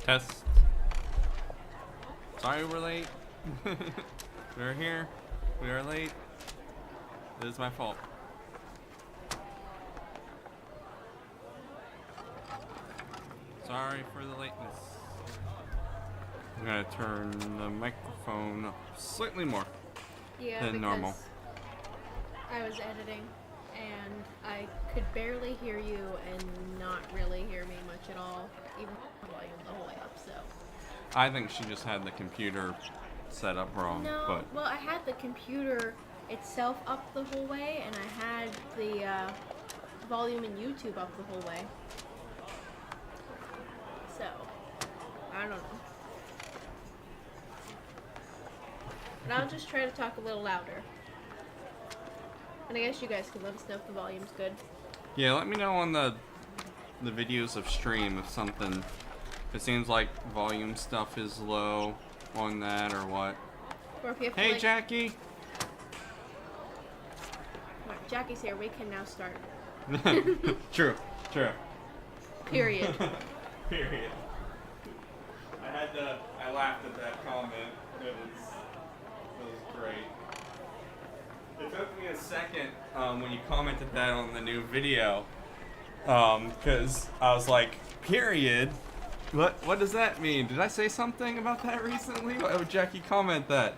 Test. Sorry we're late. We're here. We are late. It is my fault. Sorry for the lateness. I'm gonna turn the microphone up slightly more than normal. I was editing and I could barely hear you and not really hear me much at all, even with the volume the whole way up, so. I think she just had the computer set up wrong. No, but well, I had the computer itself up the whole way, and I had the volume in YouTube up the whole way. So, I don't know. But I'll just try to talk a little louder. And I guess you guys can let us know if the volume's good. Yeah, let me know on the videos of stream if something, if it seems like volume stuff is low on that or what. Or if you have Hey, to, Jackie! Right, Jackie's here. We can now start. True. Period. Period. I laughed at that comment. It was great. It took me a second when you commented that on the new video, because I was like, period? What does that mean? Did I say something about that recently? Why would Jackie comment that?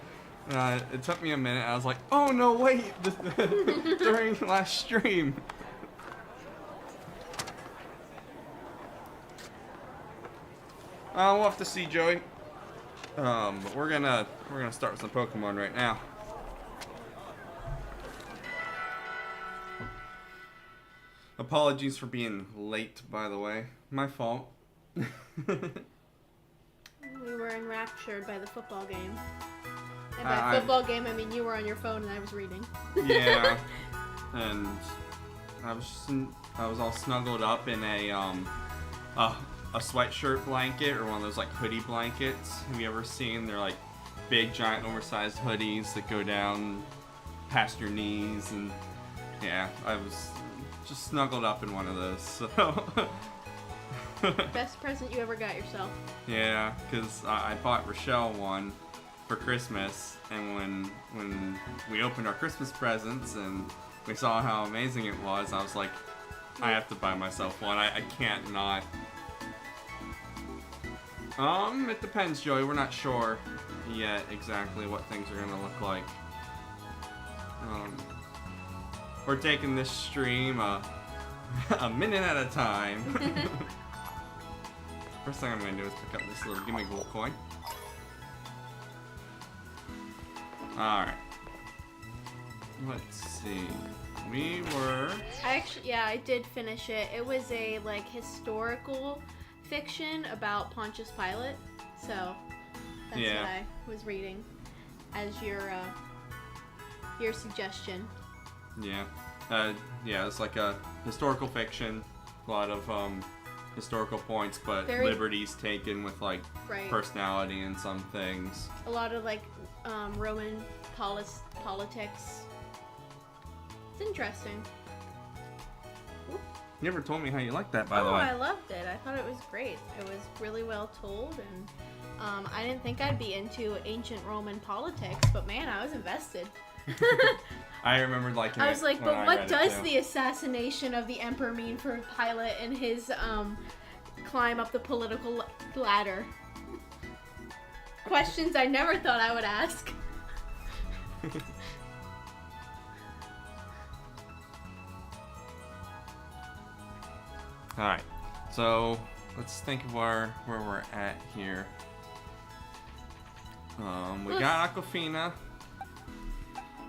It took me a minute. I was like, oh no, wait, during last stream. We'll have to see, Joey. But we're gonna start with some Pokemon right now. Apologies for being late, by the way. My fault. We were enraptured by the football game. And by football game, I mean you were on your phone and I was reading. Yeah. And I was all snuggled up in a sweatshirt blanket or one of those like hoodie blankets. Have you ever seen? They're like big, giant, oversized hoodies that go down past your knees, and yeah, I was just snuggled up in one of those. So Best present you ever got yourself. yeah, because I bought Richelle one for Christmas, and when we opened our Christmas presents and we saw how amazing it was, I was like, I have to buy myself one. I can't not. It depends, Joey. We're not sure yet exactly what things are gonna look like. We're taking this stream a minute at a time. First thing I'm gonna do is pick up this little gimme gold coin. Alright. Let's see. I did finish it. It was a like historical fiction about Pontius Pilate. So that's what I was reading as your suggestion. Yeah. It's like a historical fiction. A lot of historical points, but liberties taken with like personality and some things. A lot of like Roman politics. It's interesting. You never told me how you liked that, by the way. Oh, I loved it. I thought it was great. It was really well told, and I didn't think I'd be into ancient Roman politics, but man, I was invested. I remembered liking it. I was like, when but what does the assassination of the emperor mean for Pilate and his climb up the political ladder? Questions I never thought I would ask. Alright, so let's think of where we're at here. We got Aquafina.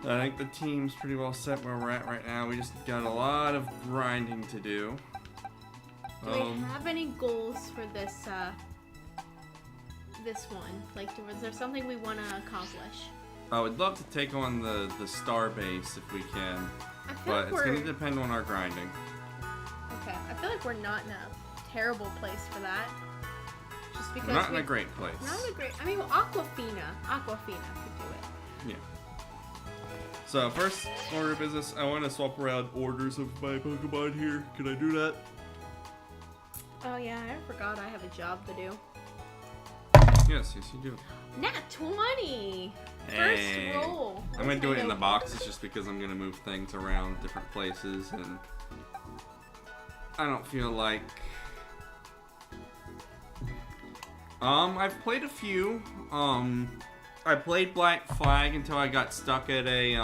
I think the team's pretty well set where we're at right now. We just got a lot of grinding to do. Do we have any goals for this one? Like, is there something we want to accomplish? I would love to take on the star base if we can, but it's going to depend on our grinding. Okay, I feel like we're not in a terrible place for that. Just because we're not in a great place. Not in a great. I mean, well, Aquafina could do it. Yeah. So first order of business, I want to swap around orders of my Pokemon here. Can I do that? Oh yeah, I forgot I have a job to do. Yes, you do. Nat 20! Hey. First roll. I'm gonna do it in the boxes just because I'm gonna move things around different places, and I don't feel like. I've played a few. I played Black Flag until I got stuck at a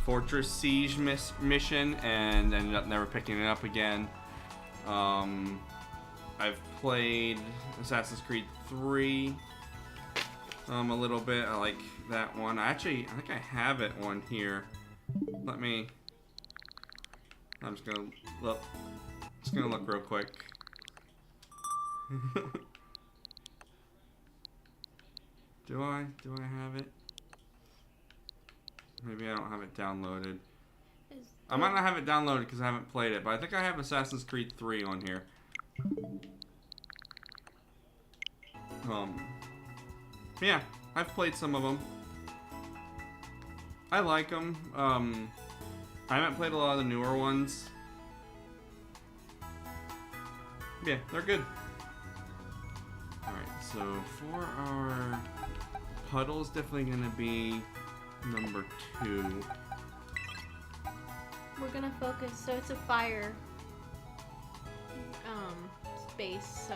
fortress siege mission, and ended up never picking it up again. I've played Assassin's Creed 3 a little bit. I like that one. I think I have it on here. I'm just gonna look. Just gonna look real quick. Do I have it? Maybe I don't have it downloaded. I might not have it downloaded because I haven't played it, but I think I have Assassin's Creed 3 on here. Yeah, I've played some of them. I like them. I haven't played a lot of the newer ones. Yeah, they're good. Alright, so for our puddle's definitely gonna be number 2. We're gonna focus, so it's a fire space, so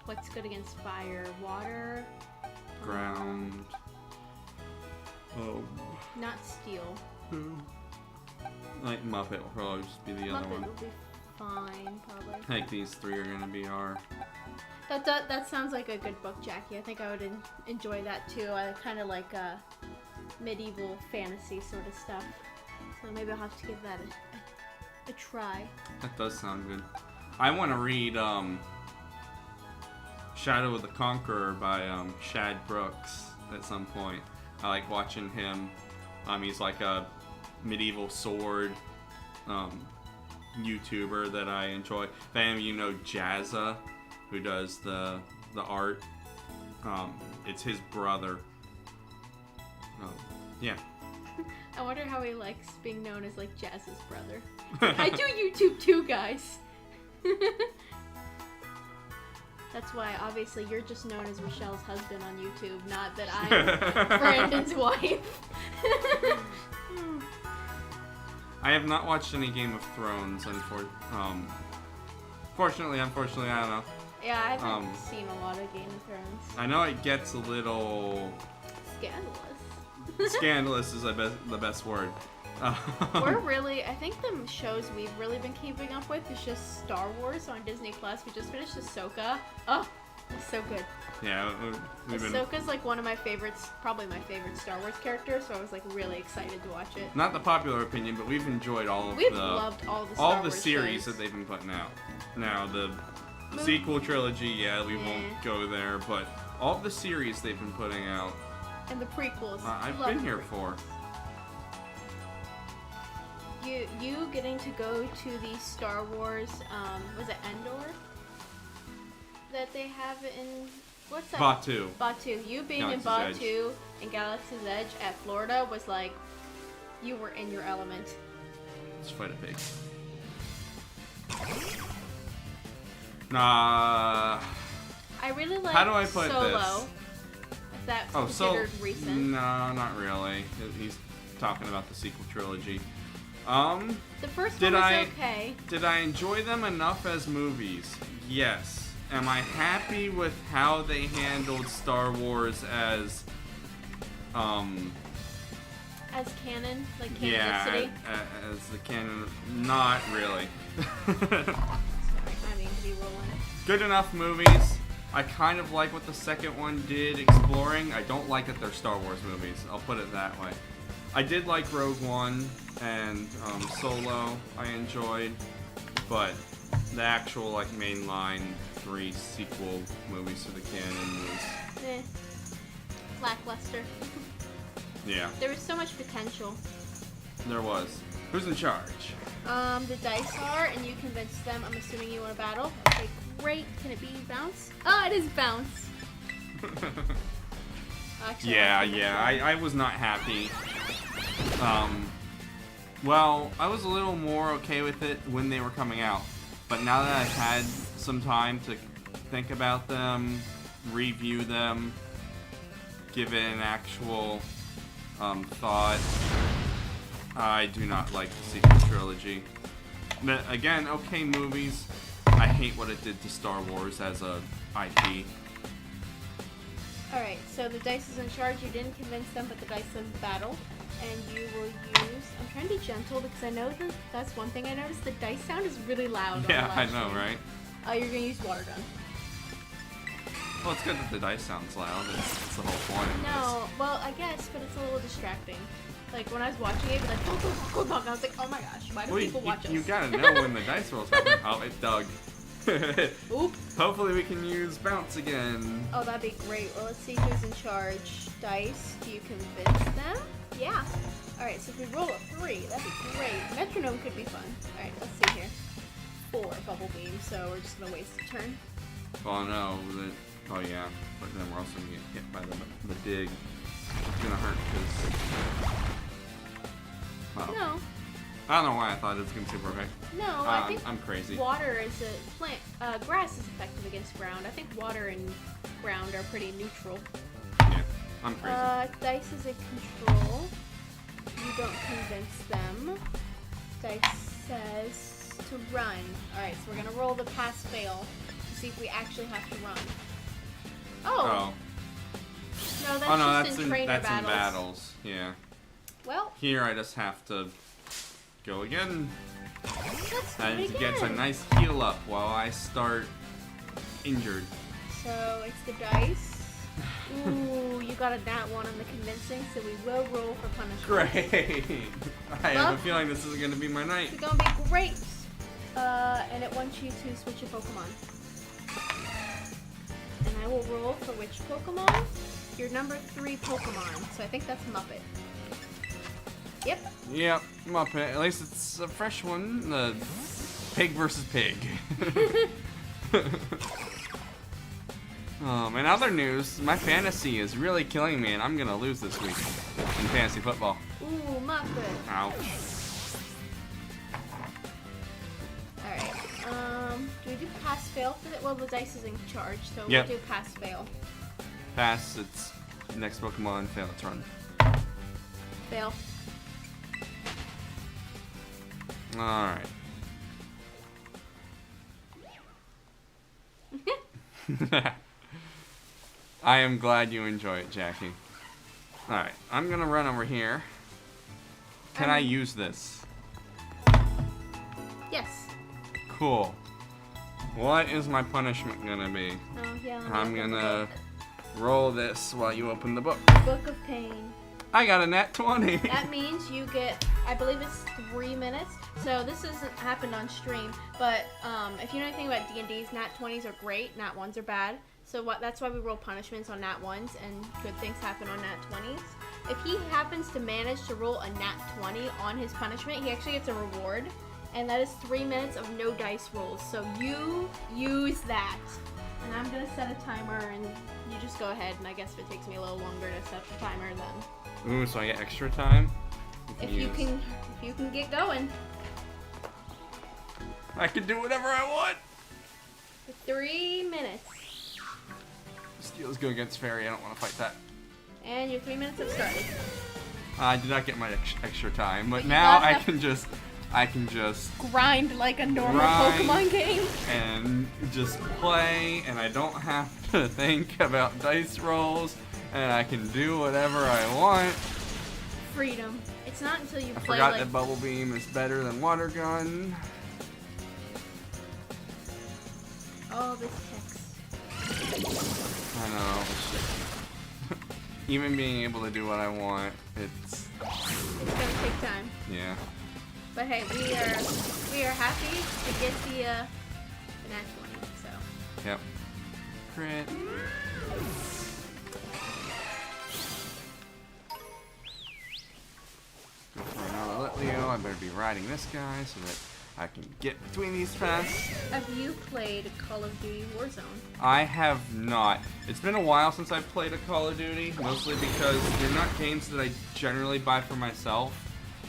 what's good against fire? Water? Ground. Oh. Not steel. Like Muppet will probably just be the other one. Muppet will be fine, probably. I think these 3 are gonna be our... That sounds like a good book, Jackie. I think I would enjoy that too. I kind of like medieval fantasy sort of stuff. So maybe I'll have to give that a try. That does sound good. I want to read Shadow of the Conqueror by Shad Brooks at some point. I like watching him. He's like a medieval sword YouTuber that I enjoy. If any of you know Jazza, who does the art, it's his brother. Yeah. I wonder how he likes being known as like Jazz's brother. I do YouTube too, guys. That's why, obviously, you're just known as Richelle's husband on YouTube, not that I'm Brandon's wife. I have not watched any Game of Thrones, unfortunately, I don't know. Yeah, I haven't seen a lot of Game of Thrones. I know it gets a little... Scandalous. Scandalous is the best word. I think the shows we've really been keeping up with is just Star Wars on Disney Plus. We just finished Ahsoka. Oh, it's so good. Yeah, Ahsoka's like one of my favorites, probably my favorite Star Wars character, so I was like really excited to watch it. Not the popular opinion, but we've enjoyed We've loved all the Star Wars series shows that they've been putting out. Now, the sequel trilogy, yeah, we won't go there, but all the series they've been putting out. And the prequels. I've been here for. You getting to go to the Star Wars, was it Endor? That they have in, what's that? Batu. Batu. You being Galaxy's in Batu and Galaxy's Edge at Florida was like, you were in your element. Let's fight a pig. Nah. I really like How do I put Solo. this? If that's considered recent. No, not really. He's talking about the sequel trilogy. The first one was okay. Did I enjoy them enough as movies? Yes. Am I happy with how they handled Star Wars as canon? Like canonicity? Yeah, as the canon. Not really. Sorry, I mean to be rolling. Good enough movies. I kind of like what the second one did exploring. I don't like that they're Star Wars movies. I'll put it that way. I did like Rogue One and Solo. I enjoyed, but the actual like mainline 3 sequel movies to the canon was lackluster. Yeah. There was so much potential. There was. Who's in charge? The dice are, and you convince them. I'm assuming you want to battle. Okay, great. Can it be bounce? Oh, it is bounce. Actually, I was not happy. Well, I was a little more okay with it when they were coming out, but now that I've had some time to think about them, review them, give it an actual thought. I do not like the sequel trilogy. But again, okay movies. I hate what it did to Star Wars as a IP. Alright, so the dice is in charge. You didn't convince them, but the dice says battle. And you will use... I'm trying to be gentle because I know that that's one thing I noticed. The dice sound is really loud. Yeah, on the I live know, stream. right? You're going to use water gun. Well, it's good that the dice sounds loud. It's the whole point of No, well, I guess, but it's a little distracting. Like, when I was watching it, it'd be like, go, and I was like, oh my gosh, why do people watch us? You gotta know when the dice rolls happen. Oh, it dug. Oop. Hopefully we can use bounce again. Oh, that'd be great. Well, let's see who's in charge. Dice, do you convince them? Yeah. Alright, so if we roll a 3, that'd be great. Metronome could be fun. Alright, let's see here. 4 bubble beam, so we're just gonna waste a turn. Oh no, oh yeah, but then we're also gonna get hit by the dig. It's gonna hurt because... Well, No. I don't know why I thought it was gonna be super effective. No, I think I'm crazy. water is a plant. Grass is effective against ground. I think water and ground are pretty neutral. Yeah, I'm crazy. Dice is a control. You don't convince them. Dice says to run. Alright, so we're gonna roll the pass-fail to see if we actually have to run. Oh! No, that's just in trainer that's battles. in battles, yeah. Well, Here I just have to go again. let's do And it it gets a again. nice heal up while I start injured. So it's the dice. Ooh, you got a nat 1 on the convincing, so we will roll for punishment. Great! I have a feeling this is gonna be my night. It's gonna be great. And it wants you to switch your Pokemon. And I will roll for which Pokemon? Your number 3 Pokemon. So I think that's Muppet. Yep. Yep, Muppet. At least it's a fresh one. The pig versus pig. In other news, my fantasy is really killing me, and I'm gonna lose this week in fantasy football. Ooh, Muppet. Ouch. Alright. Do we do pass fail for that? Well, the dice is in charge, so Yep. we'll do pass fail. Pass. It's next Pokemon. Fail. It's run. Fail. All right. I am glad you enjoy it, Jackie. Alright, I'm gonna run over here. Can I use this? Yes. Cool. What is my punishment gonna be? Oh, yeah. I'm gonna roll this while you open the book. Book of Pain. I got a nat 20. That means you get, I believe it's 3 minutes. So this hasn't happened on stream, but if you know anything about D&D's, nat 20s are great, nat 1s are bad. So that's why we roll punishments on nat 1s, and good things happen on nat 20s. If he happens to manage to roll a nat 20 on his punishment, he actually gets a reward, and that is 3 minutes of no dice rolls. So you use that. And I'm gonna set a timer, and you just go ahead, and I guess if it takes me a little longer to set the timer, then... Ooh, so I get extra time? If you can get going. I can do whatever I want! 3 minutes. Steel's go against Fairy, I don't want to fight that. And your 3 minutes have started. I did not get my extra time, but But you now got I can just Grind like a normal Grind. Pokemon game. and just play, and I don't have to think about dice rolls, and I can do whatever I want. Freedom. It's not until you I play forgot like... that Bubble Beam is better than Water Gun. Oh, this text. I know. It's just even being able to do what I want, it's gonna take time. yeah. But hey, we are happy to get the nat 20. So Yep. Crit. Go for another Litleo. I better be riding this guy so that I can get between these fast. have you played Call of Duty Warzone? I have not. It's been a while since I've played a Call of Duty, mostly because they're not games that I generally buy for myself,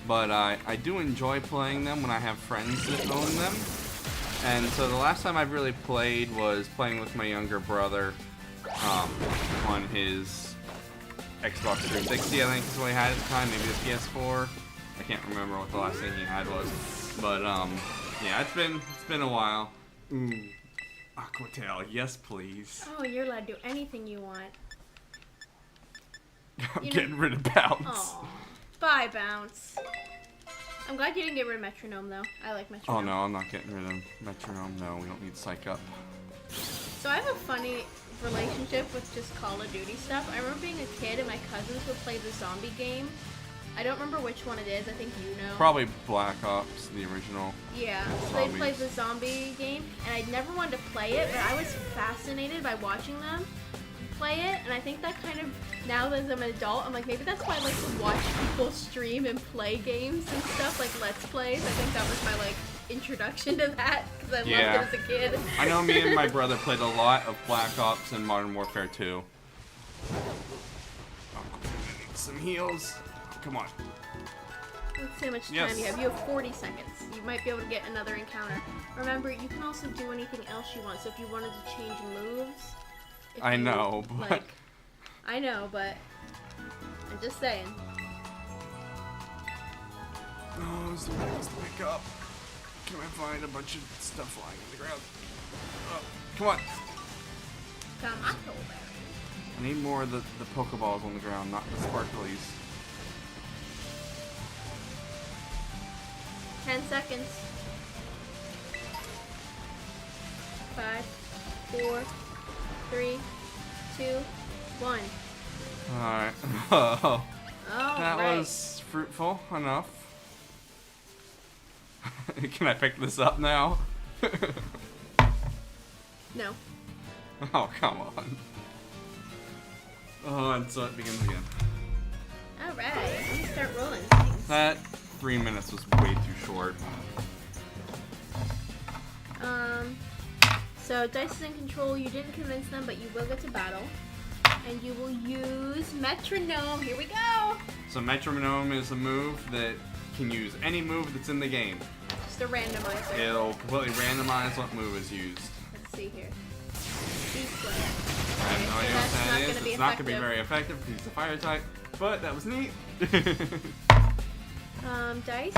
but I do enjoy playing them when I have friends that own them. And so the last time I've really played was playing with my younger brother on his Xbox 360, I think is what he had at the time, maybe the PS4. I can't remember what the last thing he had was. But yeah, it's been a while. Ooh, Aquatail, yes please. Oh, you're allowed to do anything you want. I'm getting rid of Bounce. Aw. Bye, Bounce. I'm glad you didn't get rid of Metronome, though. I like Metronome. Oh no, I'm not getting rid of Metronome. No, we don't need Psych Up. So I have a funny relationship with just Call of Duty stuff. I remember being a kid and my cousins would play the zombie game. I don't remember which one it is. I think you know. Probably Black Ops, the original. Yeah, so they'd play the zombie game, and I never wanted to play it, but I was fascinated by watching them play it, and I think that kind of, now that I'm an adult, I'm like, maybe that's why I like to watch people stream and play games and stuff, like Let's Plays. I think that was my, like, introduction to that, because I loved it as a kid. I know me and my brother played a lot of Black Ops and Modern Warfare 2. Oh, I need some heals. Come on. Let's see how much time you have. You have 40 seconds. You might be able to get another encounter. Remember, you can also do anything else you want, so if you wanted to change moves... I know, but I'm just saying. Oh, there's the ways to pick up. Can I find a bunch of stuff lying on the ground? Oh, come on. Tomato. I need more of the Pokeballs on the ground, not the sparklies. 10 seconds. 5, 4, 3, 2, 1. Alright. Oh, that right. was fruitful enough. Can I pick this up now? No. Oh, come on. Oh, and so it begins again. Alright, let me start rolling things. That 3 minutes was way too short. So Dice is in control. You didn't convince them, but you will get to battle. And you will use Metronome. Here we go! So Metronome is a move that can use any move that's in the game. Just a randomizer. It'll completely randomize what move is used. Let's see here. I have no idea what that is. It's not going to be very effective because it's a fire type, but that was neat. Dice.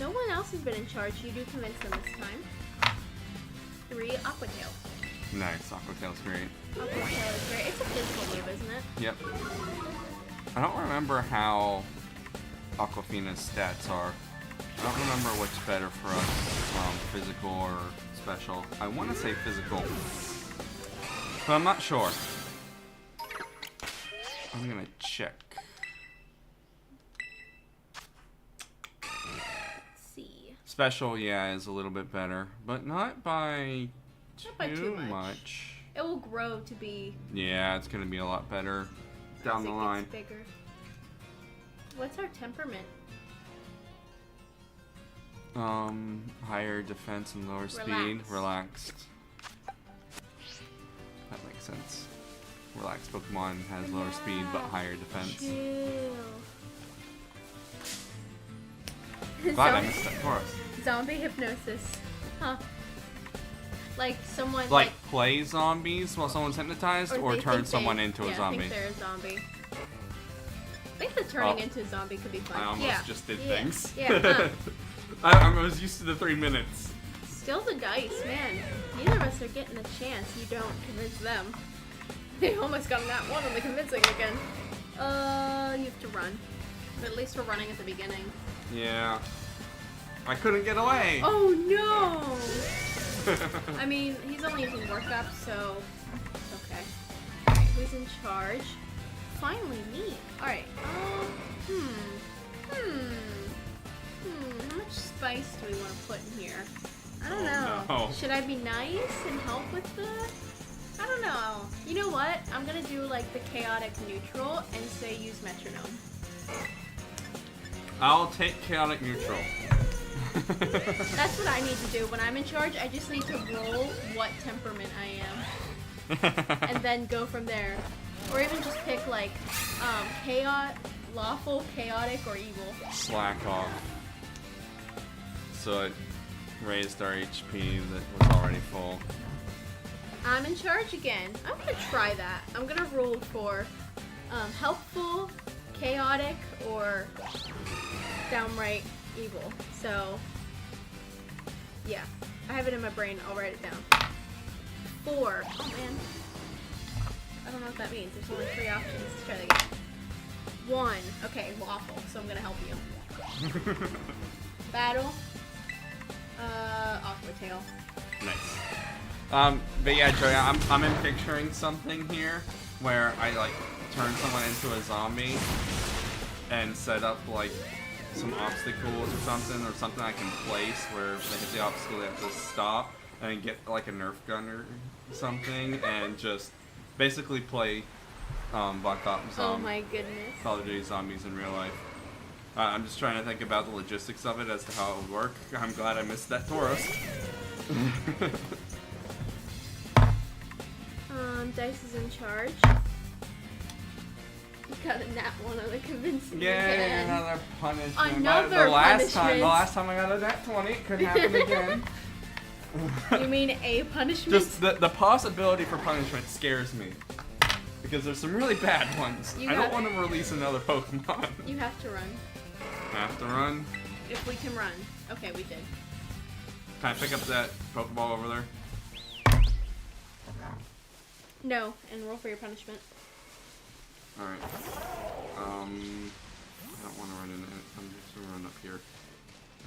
No one else has been in charge. You do convince them this time. 3, Aquatail. Nice, Aquatail's great. Aquatail is great. It's a physical move, isn't it? Yep. I don't remember how Aquafina's stats are. I don't remember what's better for us, physical or special. I want to say physical, but I'm not sure. I'm gonna check. Let's see. Special, yeah, is a little bit better, but not by too much. It will grow to be... Yeah, it's gonna be a lot better down the line. Bigger. What's our temperament? Higher defense and lower speed. Relaxed. That makes sense. Relaxed Pokemon has lower speed but higher defense. Glad I missed that for us. Zombie hypnosis. Huh. Like someone like play zombies while someone's hypnotized, or turn someone into a zombie. I think they're a zombie. I think the turning into a zombie could be fun. I almost just did things. Yeah. I was used to the 3 minutes. Still the dice, man. Neither of us are getting a chance. You don't convince them. They almost got that one on the convincing again. You have to run. But at least we're running at the beginning. Yeah. I couldn't get away. Oh no! I mean, he's only using workup, so it's okay. Alright, who's in charge? Finally me. Alright. How much spice do we want to put in here? I don't know. No. Should I be nice and help with the... I don't know. You know what? I'm gonna do like the chaotic neutral and say use metronome. I'll take chaotic neutral. That's what I need to do. When I'm in charge, I just need to roll what temperament I am. And then go from there. Or even just pick like lawful, chaotic, or evil. Slack off. So raised our HP that was already full. I'm in charge again. I'm gonna try that. I'm gonna roll for helpful, chaotic, or downright evil. So, yeah. I have it in my brain. I'll write it down. 4. Oh, man. I don't know what that means. There's only 3 options. Let's try that again. 1. Okay, lawful. So I'm gonna help you. Battle. Aqua tail. Nice. But yeah, Joey, I'm picturing something here where I like turn someone into a zombie and set up like some obstacles or something I can place where if they hit the obstacle they have to stop and then get like a Nerf gun or something and just basically play Black Ops Oh my goodness. Call of Duty Zombies in real life. I'm just trying to think about the logistics of it as to how it would work. I'm glad I missed that Tauros. Dice is in charge. You got a nat 1 on the convincing me Yay, again. another punishment. Another the last punishment. time I got a nat 20, it could happen again. You mean a punishment? Just the possibility for punishment scares me. Because there's some really bad ones. I don't want to release another Pokemon. You have to run. Have to run? If we can run. Okay, we did. Can I pick up that Pokeball over there? No, and roll for your punishment. Alright. I don't want to run in it. I'm just going to run up here.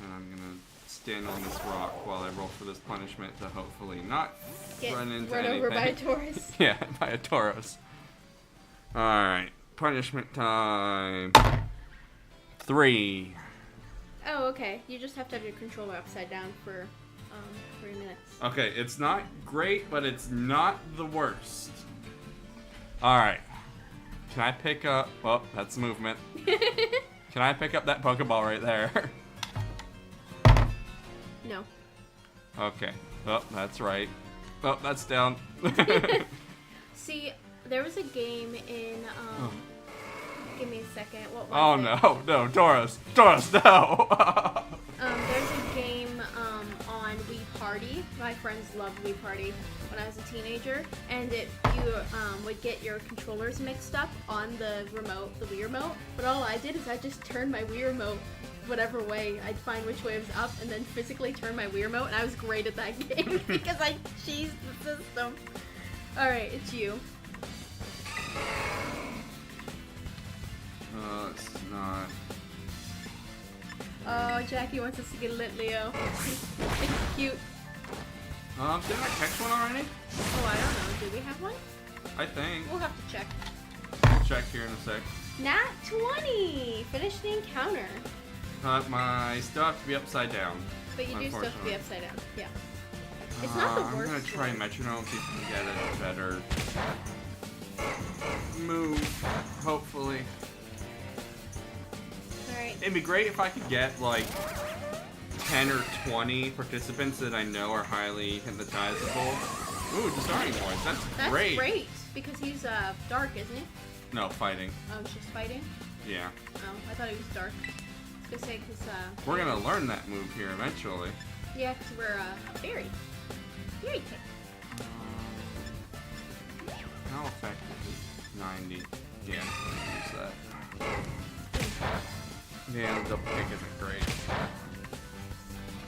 And I'm going to stand on this rock while I roll for this punishment to hopefully not run into anything. Over by a Tauros. Yeah, by a Tauros. Alright. Punishment time. 3. Oh, okay. You just have to have your controller upside down for 3 minutes. Okay, it's not great, but it's not the worst. Alright. Can I pick up... Oh, that's movement. Can I pick up that Pokeball right there? No. Okay. Oh, that's right. Oh, that's down. See, there was a game in... Give me a second. What was Oh, it? no, Tauros. Tauros, no! There's a game on Wii Party. My friends loved Wii Party when I was a teenager, and you would get your controllers mixed up on the remote, the Wii remote. But all I did is I just turned my Wii remote whatever way. I'd find which way it was up, and then physically turn my Wii remote, and I was great at that game because I cheesed the system. All right, it's you. It's not. Oh, Jackie wants us to get lit, Leo. It's cute. Didn't I catch one already? Oh, I don't know. Do we have one? I think. We'll have to check. We'll check here in a sec. Nat 20! Finish the encounter. My stuff to be upside down. But you do still have to be upside down. Yeah. It's not the worst. I'm gonna try Metronome, see if we can get a better move, hopefully. Alright. It'd be great if I could get like 10 or 20 participants that I know are highly hypnotizable. Ooh, Disarming Voice, that's great. That's great, because he's dark, isn't he? No, fighting. Oh, it's just fighting? Yeah. Oh, I thought he was dark. I was gonna say, because, we're gonna learn that move here eventually. yeah, because we're, fairy. Fairy type. How effective is 90? Yeah, use that. Yeah, the double kick isn't great.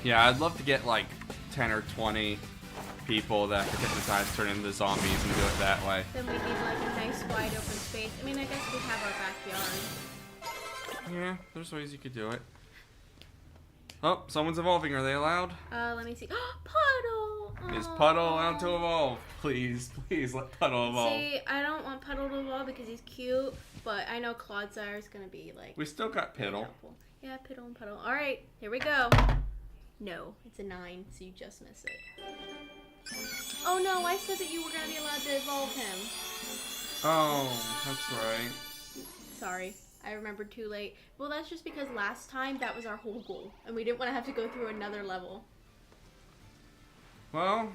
Yeah, I'd love to get like 10 or 20 people that could hypnotize, turn into zombies and do it that way. Then we need like a nice wide open space. I mean, I guess we have our backyard. Yeah, there's ways you could do it. Oh, someone's evolving. Are they allowed? Let me see. Puddle! Is Puddle allowed to evolve? Please, please let Puddle evolve. See, I don't want Puddle to evolve because he's cute, but I know Clodsire is going to be like... We still got Piddle. Yeah, Piddle and Puddle. Alright, here we go. No, it's a 9, so you just miss it. Oh no, I said that you were going to be allowed to evolve him. Oh, that's right. Sorry, I remembered too late. Well, that's just because last time that was our whole goal, and we didn't want to have to go through another level. Well,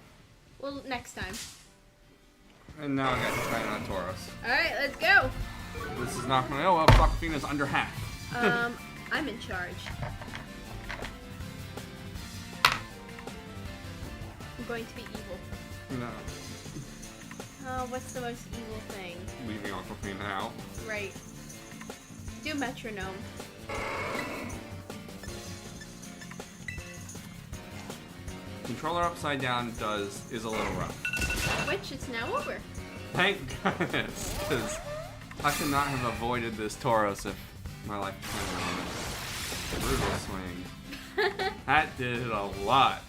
next time. And now I got to fight on Tauros. Alright, let's go! This is not going to... Oh, well, Aquafina's under half. I'm in charge. I'm going to be evil. No. Oh, what's the most evil thing? Leaving Aquafina out. Right. Do metronome. Controller upside down is a little rough. Which it's now over. Thank goodness, because I could not have avoided this Tauros if my life depended on it. Brutal swing. That did a lot.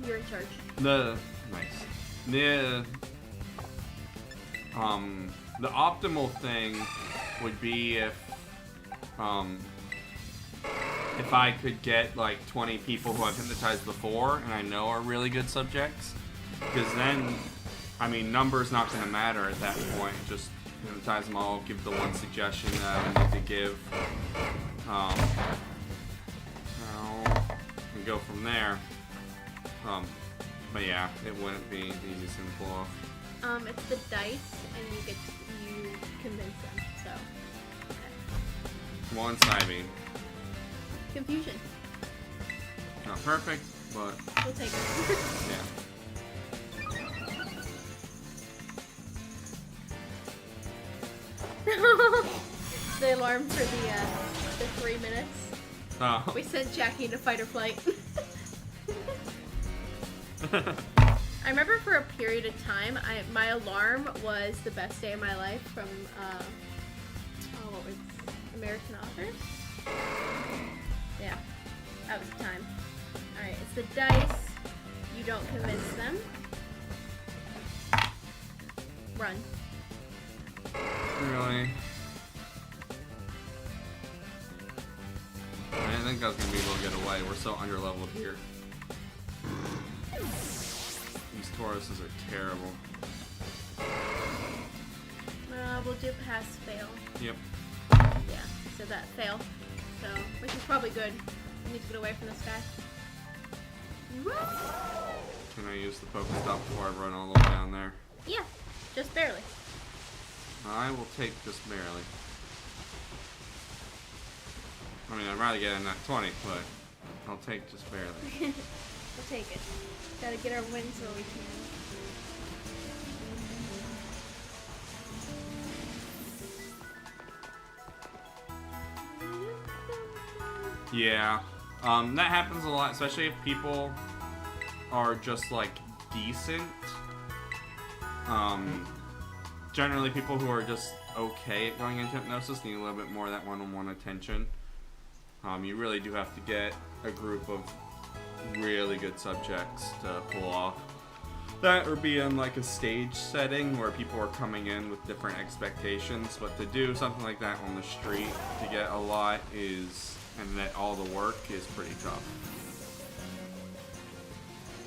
You're in charge. Nice. The optimal thing would be if I could get like 20 people who I've hypnotized before and I know are really good subjects, because then, I mean, number's not going to matter at that point. Just hypnotize them all, give the one suggestion that I need to give, and go from there. But yeah, it wouldn't be the easiest thing to pull off. It's the dice, and you convince them. So. Okay. One side beam. Confusion. Not perfect, but We'll take it. yeah. The alarm for the 3 minutes. Oh. We sent Jackie into fight or flight. I remember for a period of time, my alarm was the best day of my life from, what was it? American Authors? Yeah, that was the time. Alright, it's the dice. You don't convince them. Run. Really? I didn't think I was going to be able to get away. We're so underleveled here. These Tauruses are terrible. We'll do pass fail. Yep. Yeah, so that fail. So, which is probably good. We need to get away from this guy. Can I use the Pokestop before I run all the way down there? Yeah, just barely. I will take just barely. I mean, I'd rather get in that 20, but I'll take just barely. We'll take it. Gotta get our wins where we can. Yeah, that happens a lot, especially if people are just like decent. Generally, people who are just okay at going into hypnosis need a little bit more of that one-on-one attention. You really do have to get a group of really good subjects to pull off that, or be in like a stage setting where people are coming in with different expectations. But to do something like that on the street to get a lot and that all the work is pretty tough.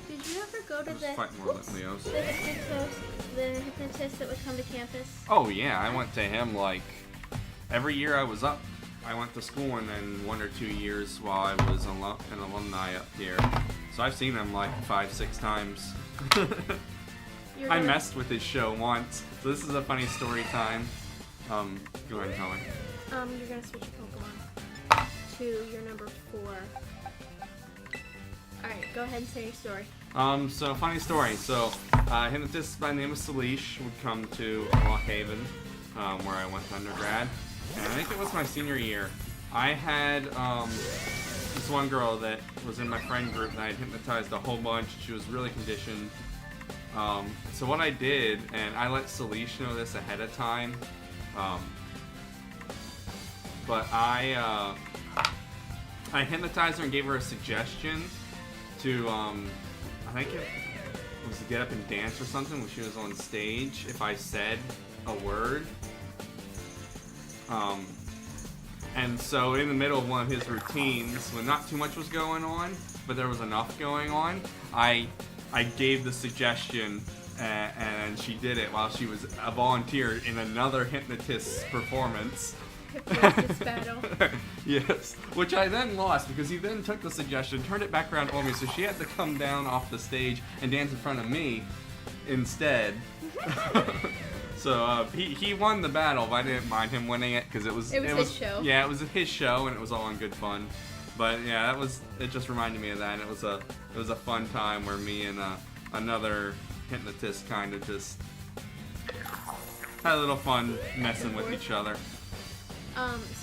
Did you ever go to Fight more Leos. the hypnotist that would come to campus? Oh yeah, I went to him like every year I was up. I went to school, and then 1 or 2 years while I was an alumni up here. So I've seen him like 5-6 times. I messed with his show once. So this is a funny story time. Go ahead and tell me. You're gonna switch your Pokemon to your number 4. Alright, go ahead and say your story. So funny story. So, hypnotist by the name of Salish would come to Lock Haven, where I went to undergrad. And I think it was my senior year. I had this one girl that was in my friend group that I had hypnotized a whole bunch. She was really conditioned. So what I did, and I let Salish know this ahead of time, but I hypnotized her and gave her a suggestion to, I think it was to get up and dance or something when she was on stage if I said a word. And so in the middle of one of his routines, when not too much was going on, but there was enough going on, I gave the suggestion, and she did it while she was a volunteer in another hypnotist's performance. Hypnosis battle. Yes, which I then lost because he then took the suggestion, turned it back around on me, so she had to come down off the stage and dance in front of me instead. So he won the battle, but I didn't mind him winning it because it was his show. Yeah, it was his show, and it was all in good fun. But yeah, it just reminded me of that. And it was a fun time where me and another hypnotist kind of just had a little fun messing with each other.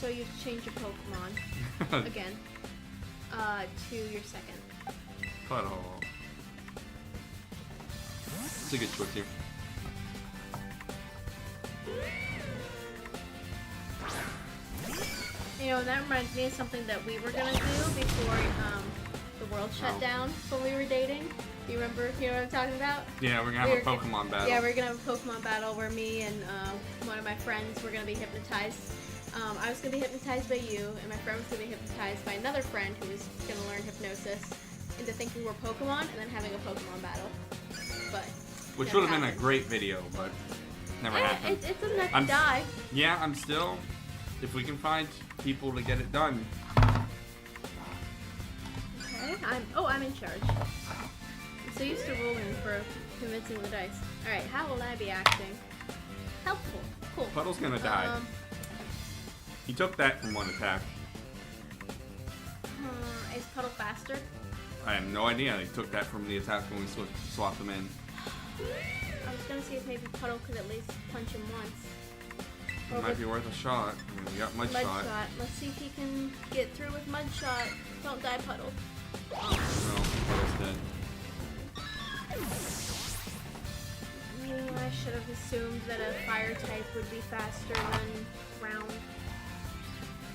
So you change your Pokemon again to your second. Puddle. It's a good choice here. You know, that reminds me of something that we were gonna do before the world shut down when we were dating. Do you remember? You know what I'm talking about? Yeah, we're gonna have a Pokemon battle. Yeah, we're gonna have a Pokemon battle where me and one of my friends were gonna be hypnotized. I was gonna be hypnotized by you, and my friend was gonna be hypnotized by another friend who was gonna learn hypnosis into thinking we're Pokemon and then having a Pokemon battle. But which would have been a great video, but never happened. It doesn't have to die. Yeah, I'm still. If we can find people to get it done. Okay, I'm in charge. I'm so used to rolling for convincing the dice. All right, how will I be acting? Helpful. Cool. Puddle's gonna die. He took that from one attack. Is Puddle faster? I have no idea. He took that from the attack when we swapped them in. I was gonna see if maybe Puddle could at least punch him once. It might be worth a shot. I mean, we got Mud Shot. Let's see if he can get through with Mud Shot. Don't die, Puddle. No, Puddle's dead. I should have assumed that a fire type would be faster than ground.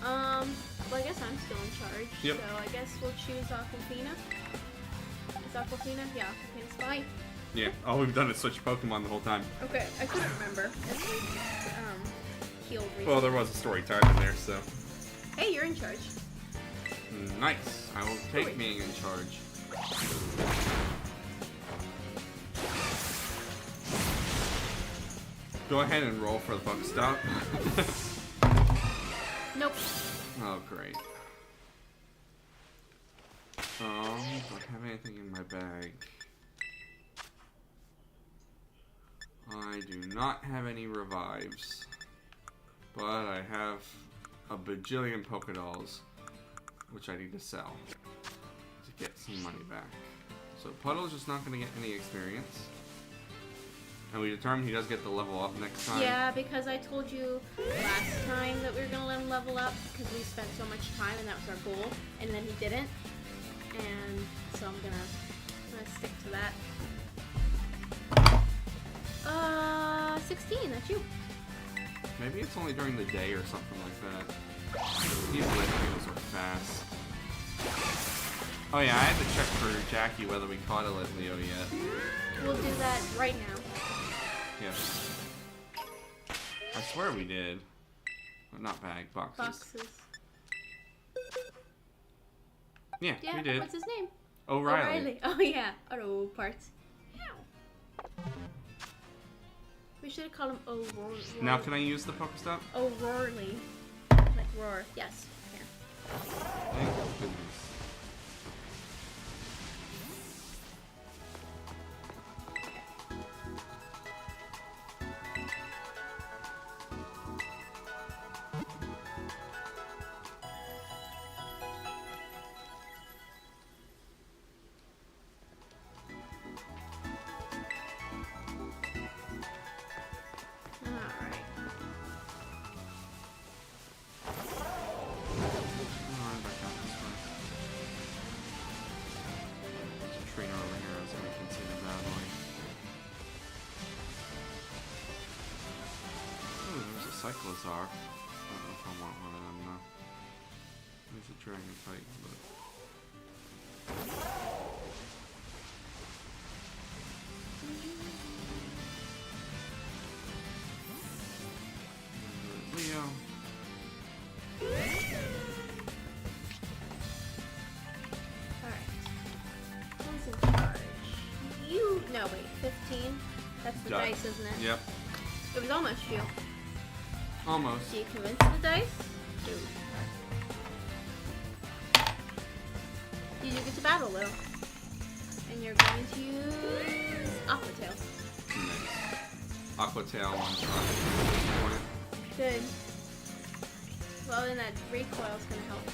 Well, I guess I'm still in charge. Yep. So I guess we'll choose Aquafina. Is Aquafina? Yeah, Aquafina's fine. Yeah, all we've done is switch Pokemon the whole time. Okay, I couldn't remember. If we healed recently. Well, there was a story time in there, so. Hey, you're in charge. Nice. I will take being in charge. Go ahead and roll for the Pokestop. Nope. Oh, great. Do I have anything in my bag? I do not have any revives, but I have a bajillion Pokédolls, which I need to sell to get some money back. So Puddle's just not going to get any experience. And we determined he does get the level up next time. Yeah, because I told you last time that we were going to let him level up because we spent so much time and that was our goal, and then he didn't. And so I'm gonna stick to that. 16, that's you. Maybe it's only during the day or something like that. These Litios are fast. Oh yeah, I had to check for Jackie whether we caught a Litleo yet. We'll do that right now. Yes. I swear we did. But not bag, boxes. Boxes. Yeah, we did. What's his name? O'Reilly. Oh yeah, auto parts. We should have called him O'Rourke. Now can I use the Pokestop? O'Rourke. Like roar. Yes. Yeah. Thank goodness. Cyclosaur. I don't know if I want one of them though. There's a dragon type, but. Leo. Alright. Who's in charge? You. No, wait. 15? That's the dice, isn't it? Yep. It was almost you. Almost. Do you convince the dice? Dude. You do get to battle though. And you're going to use Aqua Tail. Aquatail one shot at this point. Good. Well, then that recoil's gonna help.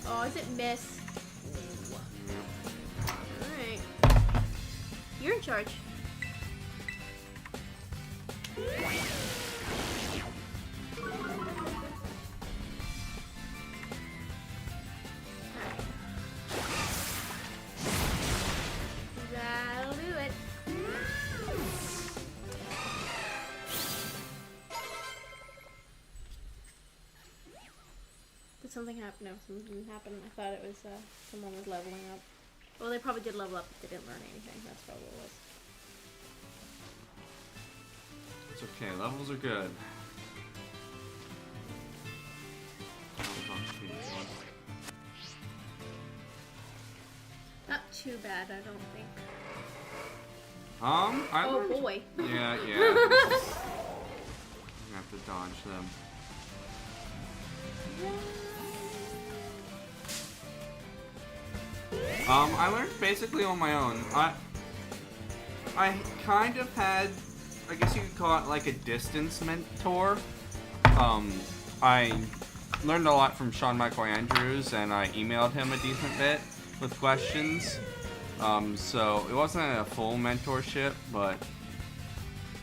Oh, is it miss? Alright. You're in charge. That'll do it. Did something happen? No, something didn't happen. I thought it was someone was leveling up. Well, they probably did level up, but they didn't learn anything. That's probably what it was. It's okay, levels are good. Not too bad, I don't think. I Oh learned... boy. Yeah. I'm gonna have to dodge them. I learned basically on my own. I kind of had, I guess you could call it like a distance mentor. I learned a lot from Sean Michael Andrews, and I emailed him a decent bit with questions. So it wasn't a full mentorship, but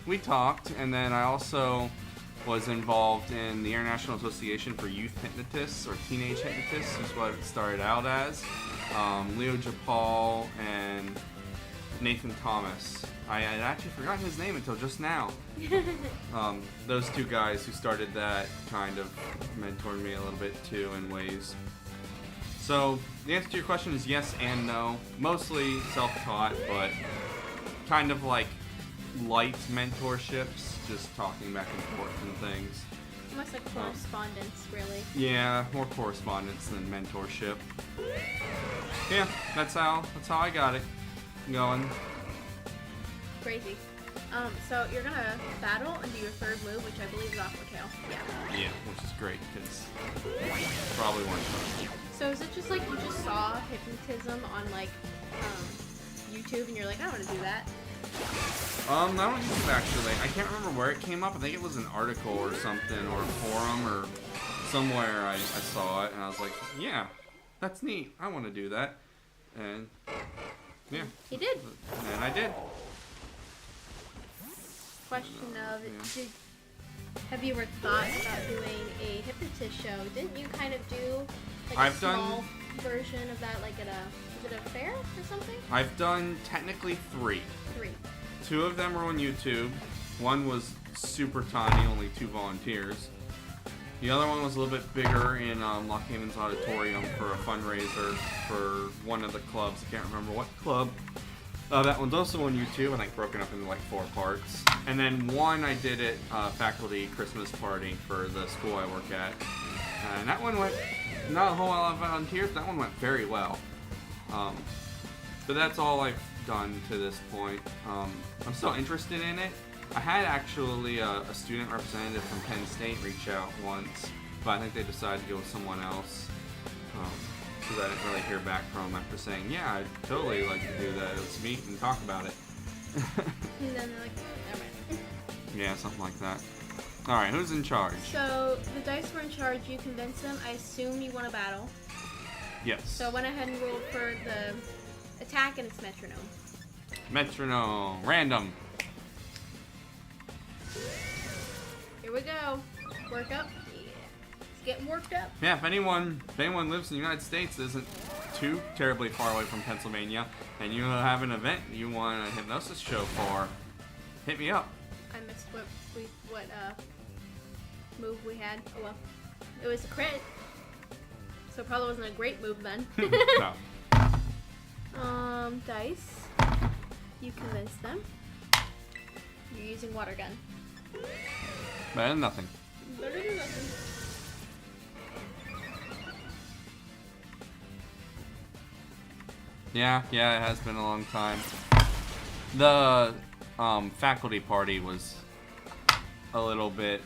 we talked, and then I also was involved in the International Association for Youth Hypnotists, or Teenage Hypnotists, is what it started out as. Leo Japal and Nathan Thomas. I had actually forgotten his name until just now. Those two guys who started that kind of mentored me a little bit too in ways. So the answer to your question is yes and no. Mostly self-taught, but kind of like light mentorships, just talking back and forth and things. Almost like correspondence, really. Yeah, more correspondence than mentorship. Yeah, that's how I got it going. Crazy. So you're gonna battle and do your third move, which I believe is Aquatail. Yeah. Yeah, which is great because probably one shot. So is it just like you just saw hypnotism on like YouTube and you're like, I want to do that? Not on YouTube actually. I can't remember where it came up. I think it was an article or something, or a forum or somewhere. I saw it and I was like, yeah, that's neat. I want to do that. And yeah. You did. And I did. Question of, have you ever thought about doing a hypnotist show? Didn't you kind of do like a small version of that, like at was it a fair or something? I've done technically 3. 3. 2 of them were on YouTube. One was super tiny, only 2 volunteers. The other one was a little bit bigger in Lock Haven's Auditorium for a fundraiser for one of the clubs. I can't remember what club. That one's also on YouTube, and like broken up into like 4 parts. And then one I did at faculty Christmas party for the school I work at. And that one went, not a whole lot of volunteers, that one went very well. But that's all I've done to this point. I'm still interested in it. I had actually a student representative from Penn State reach out once, but I think they decided to go with someone else. Because I didn't really hear back from them after saying, yeah, I'd totally like to do that. Let's meet and talk about it. And then they're like, never mind. Yeah, something like that. Alright, who's in charge? So, the dice were in charge. You convinced them. I assume you won a battle. Yes. So I went ahead and rolled for the attack, and it's metronome. Metronome. Random. Here we go. Work up. Yeah. It's getting worked up. Yeah, if anyone lives in the United States that isn't too terribly far away from Pennsylvania, and you have an event you want a hypnosis show for, hit me up. I missed what move we had. Oh well. It was a crit. So it probably wasn't a great move then. No. Dice. You convinced them. You're using water gun. Better than nothing. Better than nothing. Yeah, it has been a long time. The faculty party was a little bit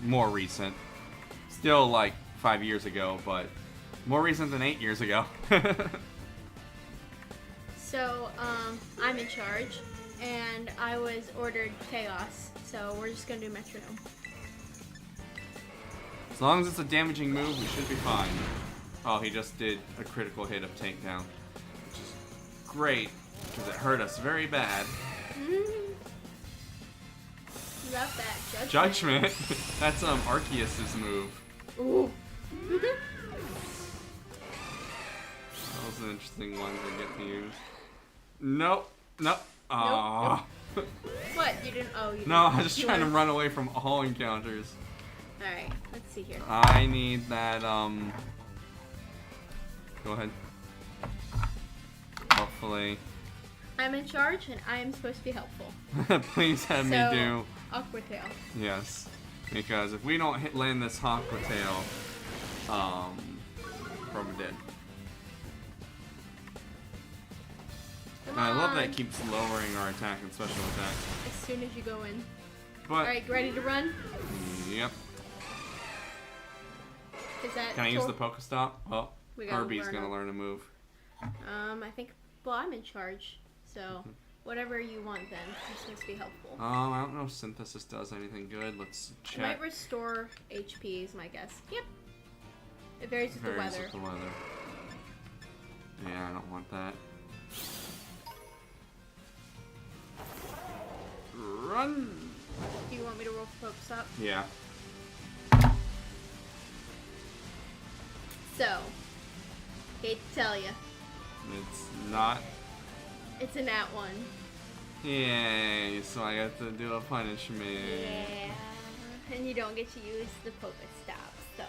more recent. Still like 5 years ago, but more recent than 8 years ago. So, I'm in charge. and I was ordered Chaos, so we're just gonna do Metronome. As long as it's a damaging move, we should be fine. Oh, he just did a critical hit of Takedown, which is great, because it hurt us very bad. Love that. Judgment? That's Arceus's move. Ooh. That was an interesting one to get to use. Nope. Nope. Aww. Nope. What? You didn't? Oh, you didn't. No, I was just trying to run away from all encounters. Alright, let's see here. I need that, Go ahead. Hopefully. I'm in charge, and I am supposed to be helpful. Please have me do. Aqua Tail. Yes. Because if we don't land this Aqua Tail, we're dead. I love that it keeps lowering our attack and special attack. As soon as you go in. But Alright, ready to run? Yep. Is that Can I use the Pokestop? Oh, Herbie's gonna learn a move. I think, well, I'm in charge, so whatever you want then. It's supposed to be helpful. I don't know if Synthesis does anything good. Let's check. It might restore HP is my guess. Yep. It varies with the weather. With the weather. Yeah, I don't want that. Run! Do you want me to roll for Pokestop? Yeah. So, hate to tell you. It's not. It's a nat 1. Yay, so I got to do a punishment. Yeah. And you don't get to use the Pokestop, so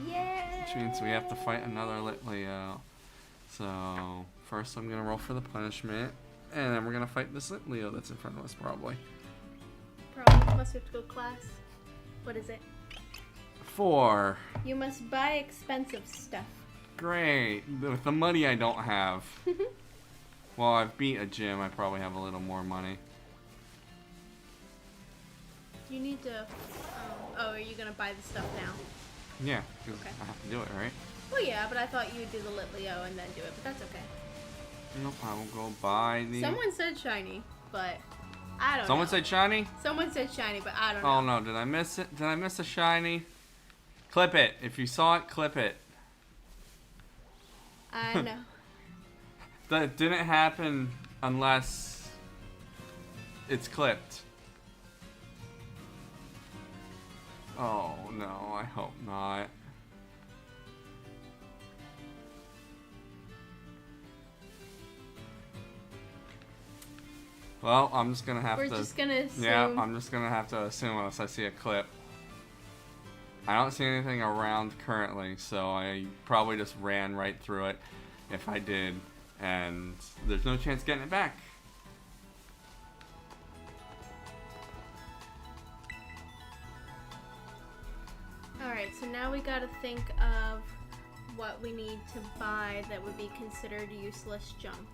yeah. Which means we have to fight another Litleo. So, first I'm gonna roll for the punishment, and then we're gonna fight this Litleo that's in front of us, probably. Probably. Must have to go class. What is it? 4. You must buy expensive stuff. Great. With the money I don't have. Well, I've beat a gym. I probably have a little more money. You need to... oh, are you going to buy the stuff now? Yeah, because I have to do it, right? Well, yeah, but I thought you would do the Litleo and then do it, but that's okay. Nope, I will go buy the... Someone said shiny, but I don't know. Someone said shiny? Someone said shiny, but I don't know. Oh, no. Did I miss it? Did I miss a shiny? Clip it. If you saw it, clip it. I know. That didn't happen unless it's clipped. Oh, no. I hope not. Well, I'm just gonna have to... We're just gonna assume... Yeah, I'm just gonna have to assume unless I see a clip. I don't see anything around currently, so I probably just ran right through it if I did, and there's no chance getting it back. Alright, so now we gotta think of what we need to buy that would be considered useless junk.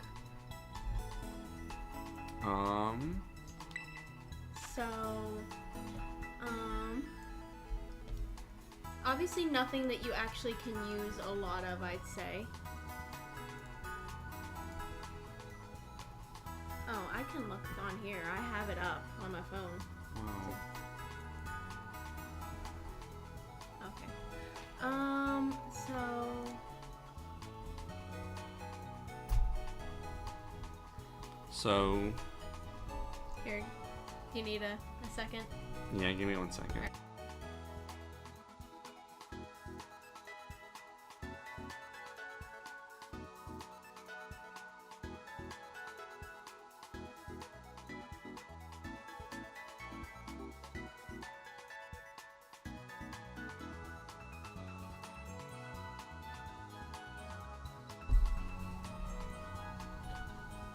So, obviously nothing that you actually can use a lot of, I'd say. Oh, I can look on here. I have it up on my phone. Wow. Okay. So... Here, you need a second? Yeah, give me 1 second.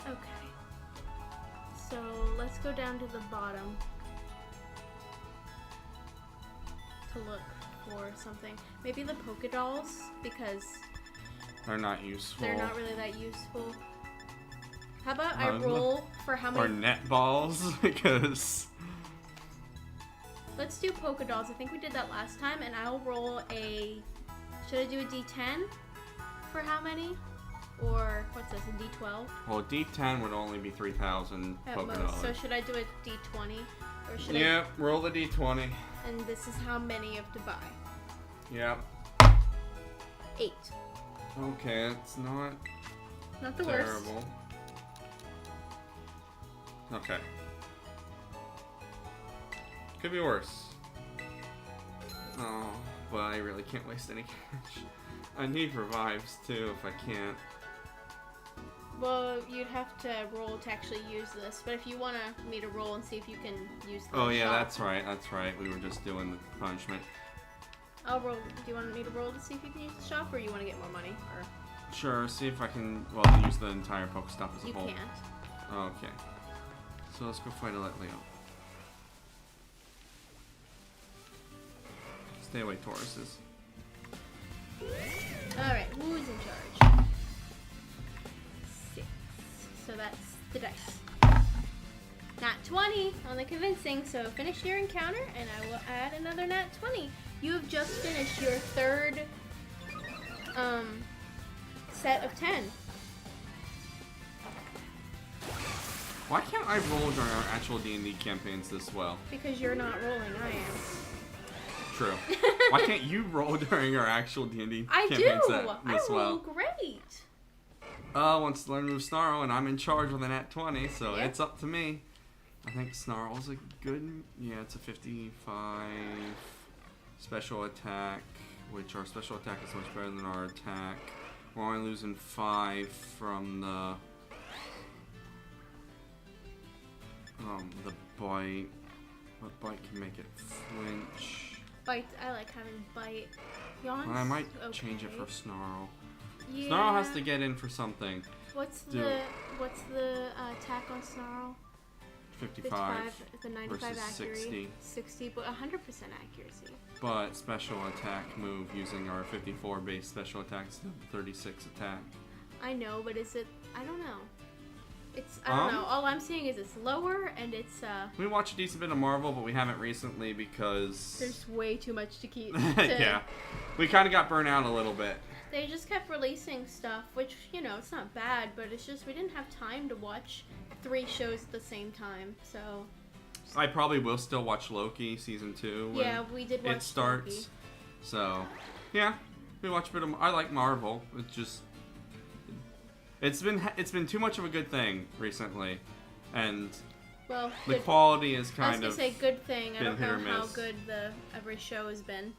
Okay. So let's go down to the bottom to look for something. Maybe the Pokedolls, because They're not useful. they're not really that useful. How about I roll for how Or many... net balls, because... Let's do Pokedolls. I think we did that last time, and I'll roll a... Should I do a D10 for how many? Or, what's this, a D12? Well, D10 would only be 3,000 At Poké most. dollars. So should I do a D20? Or should Yep, roll the D20. And this is how many you have to buy. Yep. 8. Okay, it's not Not the worst. terrible. Okay. Could be worse. Oh, but I really can't waste any cash. I need revives too if I can't. Well, you'd have to roll to actually use this, but if you want me to roll and see if you can use the Oh yeah, shop, that's right. We were just doing the punishment. I'll roll. Do you want me to roll to see if you can use the shop, or you want to get more money? Or Sure, see if I can, use the entire Pokestop as a you whole. can't. Okay. So let's go fight Leo. Stay away, Tauruses. Alright, who's in charge? 6. So that's the dice. Nat 20 on the convincing, so finish your encounter and I will add another nat 20. You have just finished your third set of 10. Why can't I roll during our actual D&D campaigns this well? Because you're not rolling, I am. True. Why can't you roll during our actual D&D I campaigns do! this I roll well? great! Once learn move Snarl, and I'm in charge with a nat 20, so Yep. it's up to me. I think Snarl's a good... Yeah, it's a 55 special attack, which our special attack is much better than our attack. We're only losing 5 from the bite. What bite can make it flinch? Bite, I like having bite. Yawns? I might okay. change it for Snarl. Yeah. Snarl has to get in for something. What's Do- the attack on Snarl? 55 the 95 versus accuracy. 60. 60, but 100% accuracy. But special attack move using our 54 base special attacks to 36 attack. I know, but is it? I don't know. It's I don't know. All I'm seeing is it's lower and it's We watch a decent bit of Marvel, but we haven't recently because there's way too much to keep. yeah, we kind of got burnt out a little bit. They just kept releasing stuff, which it's not bad, but it's just we didn't have time to watch 3 shows at the same time. So I probably will still watch Loki season 2 when yeah, we did watch it starts. Loki. So yeah, we watch a bit of. I like Marvel. It's been too much of a good thing recently, and Well, the good. quality is I was kind gonna of say good thing. I been don't hit know or how miss. good every show has been.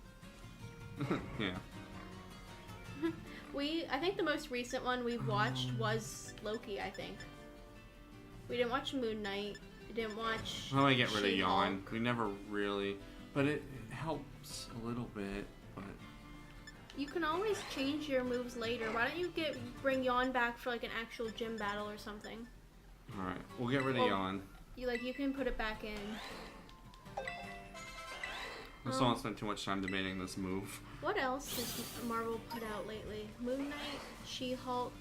yeah. I think the most recent one we watched was Loki, I think. We didn't watch Moon Knight. We didn't watch Let me get rid of She-Hulk. yawn. We never really, but it helps a little bit. But You can always change your moves later. Why don't you bring Yawn back for like an actual gym battle or something? all right, we'll get rid of Well, yawn. You can put it back in. I still won't spend too much time debating this move. What else has Marvel put out lately? Moon Knight, She-Hulk.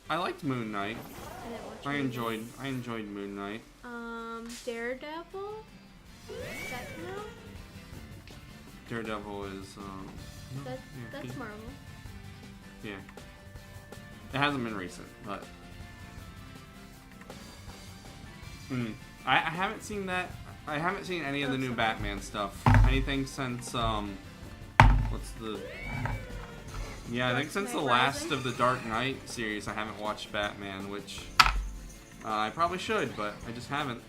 I liked Moon Knight. I didn't watch I Moon enjoyed Moon Knight. Knight. Daredevil. Is that come out? Daredevil is no, That's yeah, Marvel. yeah. It hasn't been recent, but I haven't seen that. I haven't seen any of the new Batman stuff. Anything since what's the? Yeah, I think since the last Rising? of the Dark Knight series, I haven't watched Batman, which I probably should, but I just haven't.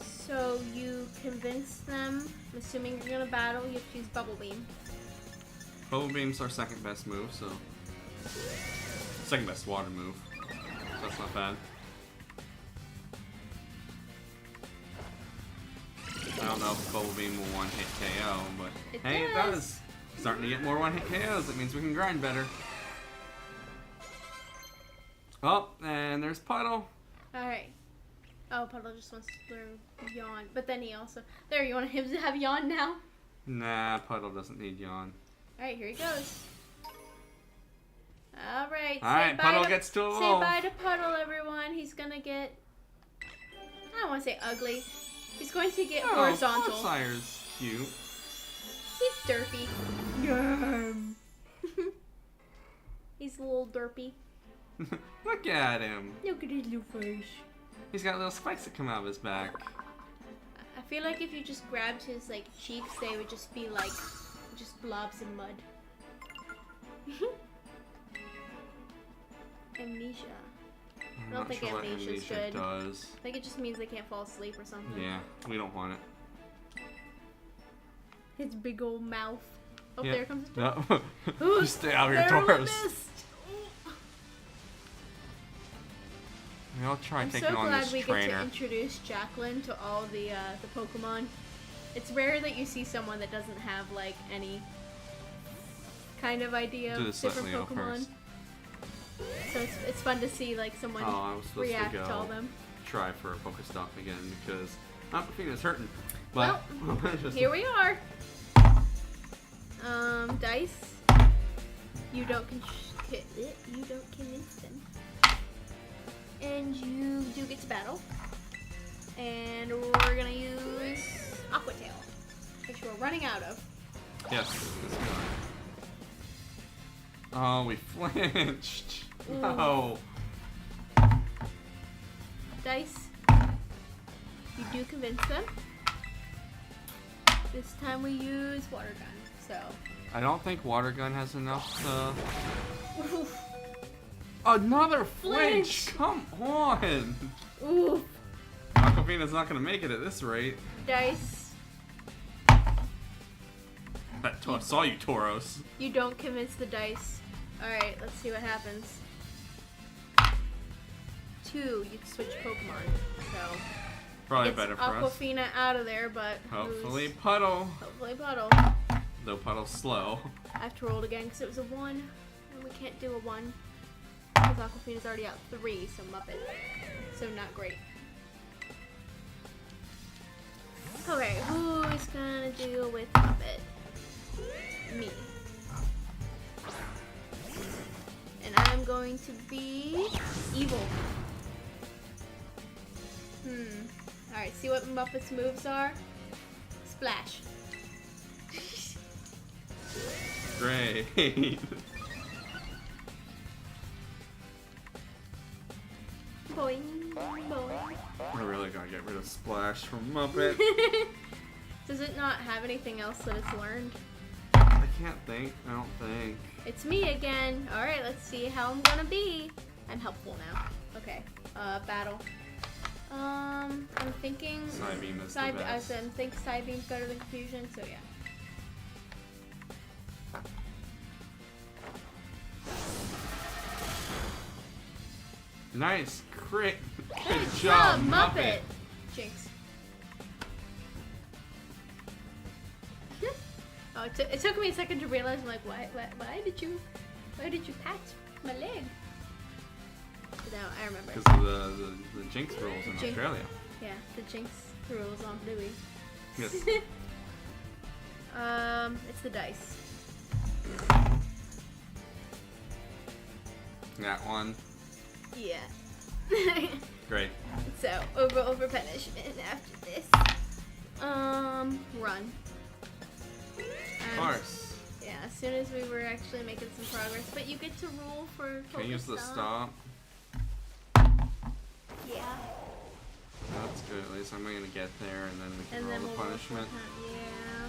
So you convince them, I'm assuming you're gonna battle, you have to use Bubble Beam. Bubble Beam's our second best move, so second best water move. So that's not bad. I don't know if Bubble Beam will one-hit KO, but hey, it does. Starting to get more one-hit KOs. That means we can grind better. Oh, and there's Puddle. Alright. Oh, Puddle just wants to learn Yawn. But then he also... There, you want him to have Yawn now? Nah, Puddle doesn't need yawn. Alright, here he goes. Alright, Alright, Puddle gets to Say evolve. bye to Puddle, everyone. He's gonna get... I don't want to say ugly. He's going to get horizontal. Sire's cute. He's derpy. He's a little derpy. Look at him. Look at his little face. He's got little spikes that come out of his back. I feel like if you just grabbed his like cheeks, they would just be like just blobs of mud. Amnesia. I don't think sure what amnesia's amnesia good. does. I think it just means they can't fall asleep or something. Yeah, we don't want it. His big old mouth. Oh, Yeah. there comes his No. Ooh, Just stay out of your barrel doors. missed. We all try I'm taking so on glad this we get trainer. to introduce Jacqueline to all the Pokemon. It's rare that you see someone that doesn't have like any kind of idea Do of this different Leo Pokemon. first. So it's fun to see like someone I was supposed react to go to all them. try for a Pokestop again because Aquafina's hurting. But Here we are. Dice. You don't convince them. And you do get to battle. And we're gonna use Aqua Tail, which we're running out of. Yes. Oh, we flinched. Ooh. No. Dice. You do convince them. This time we use Water Gun. So. I don't think Water Gun has enough to... Another flinch! Come on! Ooh. Aquafina's not gonna make it at this rate. Dice. I saw you, Tauros. You don't convince the dice. Alright, let's see what happens. 2, you can switch Pokemon. So. Probably Gets better for us. Aquafina out of there, but Hopefully Puddle. hopefully Puddle. Though Puddle's slow. I have to roll it again because it was a 1, and we can't do a 1 because Aquafina's already out 3, so Muppet. So not great. Okay, who's gonna deal with Muppet? Me. And I'm going to be evil. Alright, see what Muppet's moves are? Splash. Great. Boing, boing. I really gotta get rid of Splash from Muppet. Does it not have anything else that it's learned? I can't think. I don't think. It's me again. Alright, let's see how I'm gonna be. I'm helpful now. Okay. Battle. I'm thinking... Psybeam is the best. I think Psybeam's better than Confusion, so yeah. Nice crit. Good job, Muppet! Jinx. Oh, it took me a second to realize. I'm like, why did you pat my leg? But now I remember. Because of the Jinx rules in Australia. Yeah, the Jinx rules on Bluey. Yes. It's the dice. That one. Yeah. Great. So over punishment after this. Run. Of course. Yeah, as soon as we were actually making some progress. But you get to rule for Can I use the stop? Yeah. That's good. At least I'm gonna get there, and then we can And roll then the we'll punishment. Yeah.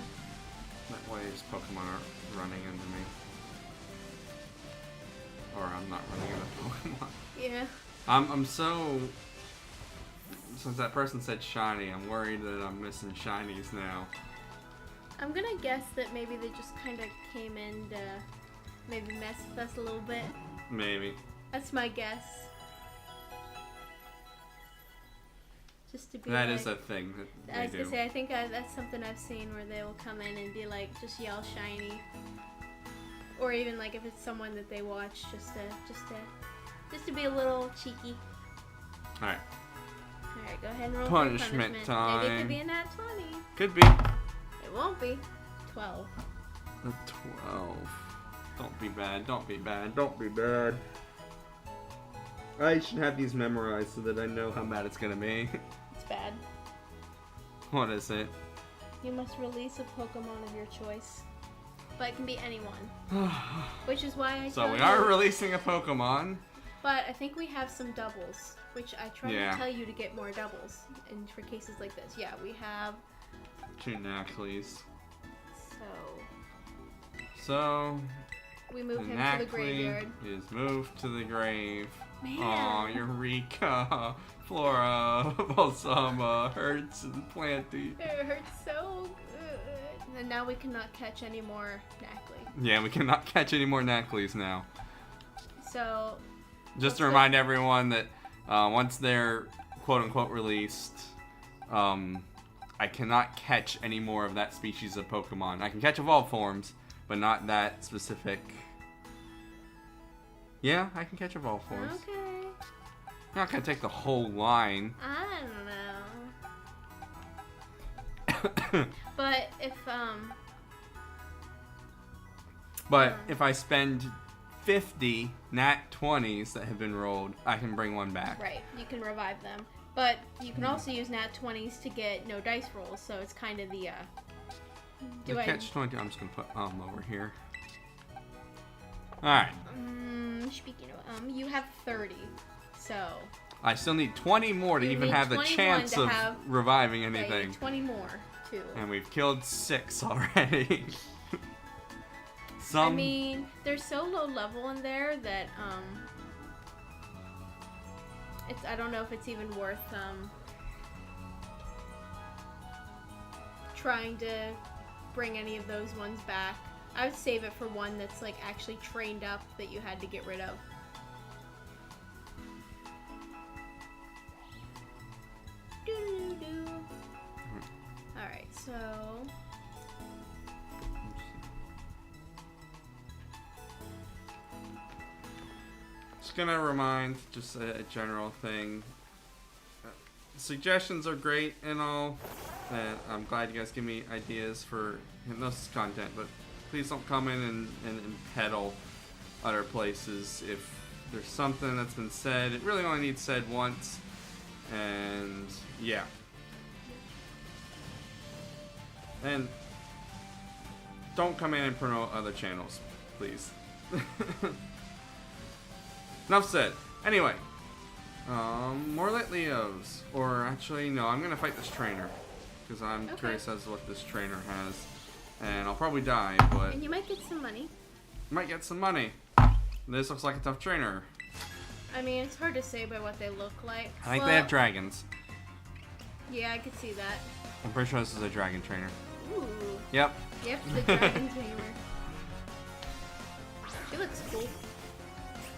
That way, his Pokemon aren't running into me, or I'm not running into Pokemon. Yeah. I'm so. Since that person said shiny, I'm worried that I'm missing shinies now. I'm gonna guess that maybe they just kind of came in to maybe mess with us a little bit. Maybe. That's my guess. Just to be That like, is a thing that I they was do. gonna say, I think that's something I've seen where they will come in and be like, just yell shiny, or even like if it's someone that they watch, just to be a little cheeky. All right. All right, go ahead and roll Punishment for time. Maybe it could be a nat 20. Could be. It won't be. 12. A 12. Don't be bad. Don't be bad. Don't be bad. I should have these memorized so that I know how bad it's gonna be. It's bad. What is it? You must release a Pokemon of your choice. But it can be anyone. Which is why I So tell we you, are releasing a Pokemon. But I think we have some doubles, which I try Yeah. to tell you to get more doubles in for cases like this. Yeah, we have 2 Nacleys. so So we move the him to the graveyard. Nacley is moved to the grave. Man. Aw, Eureka, Flora, Balsama, Hurts, and Planty. It hurts so good. And now we cannot catch any more Nacley. Yeah, we cannot catch any more Nacleys now. So Just to remind everyone that once they're quote-unquote released, I cannot catch any more of that species of Pokemon. I can catch evolved forms, but not that specific. Yeah, I can catch evolved forms. okay. I'm not gonna take the whole line. I don't know. But if I spend 50 Nat 20s that have been rolled, I can bring one back. right, you can revive them. But you can also use Nat 20s to get no dice rolls, so it's kind of the Catch 20. I'm just gonna put over here. All right. Speaking of you have 30, so I still need 20 more to You even need have the 21 chance to of have- reviving yeah, you anything. need 20 more too. And we've killed 6 already. I mean, they're so low level in there that I don't know if it's even worth trying to bring any of those ones back. I would save it for one that's like actually trained up that you had to get rid of. Doo-doo-doo. Alright, so Just gonna remind, just a general thing. Suggestions are great and all, and I'm glad you guys give me ideas for hypnosis content, but please don't come in and peddle other places. If there's something that's been said, it really only needs said once, and yeah. And don't come in and promote other channels, please. Enough said. Anyway, more Lit Leos. Or actually, no, I'm gonna fight this trainer because I'm curious as to what this trainer has, and I'll probably die, but and you might get some money. might get some money. This looks like a tough trainer. I mean, it's hard to say by what they look like. I think they have dragons. Yeah, I could see that. I'm pretty sure this is a dragon trainer. Ooh. Yep. Yep, the dragon tamer. She looks cool.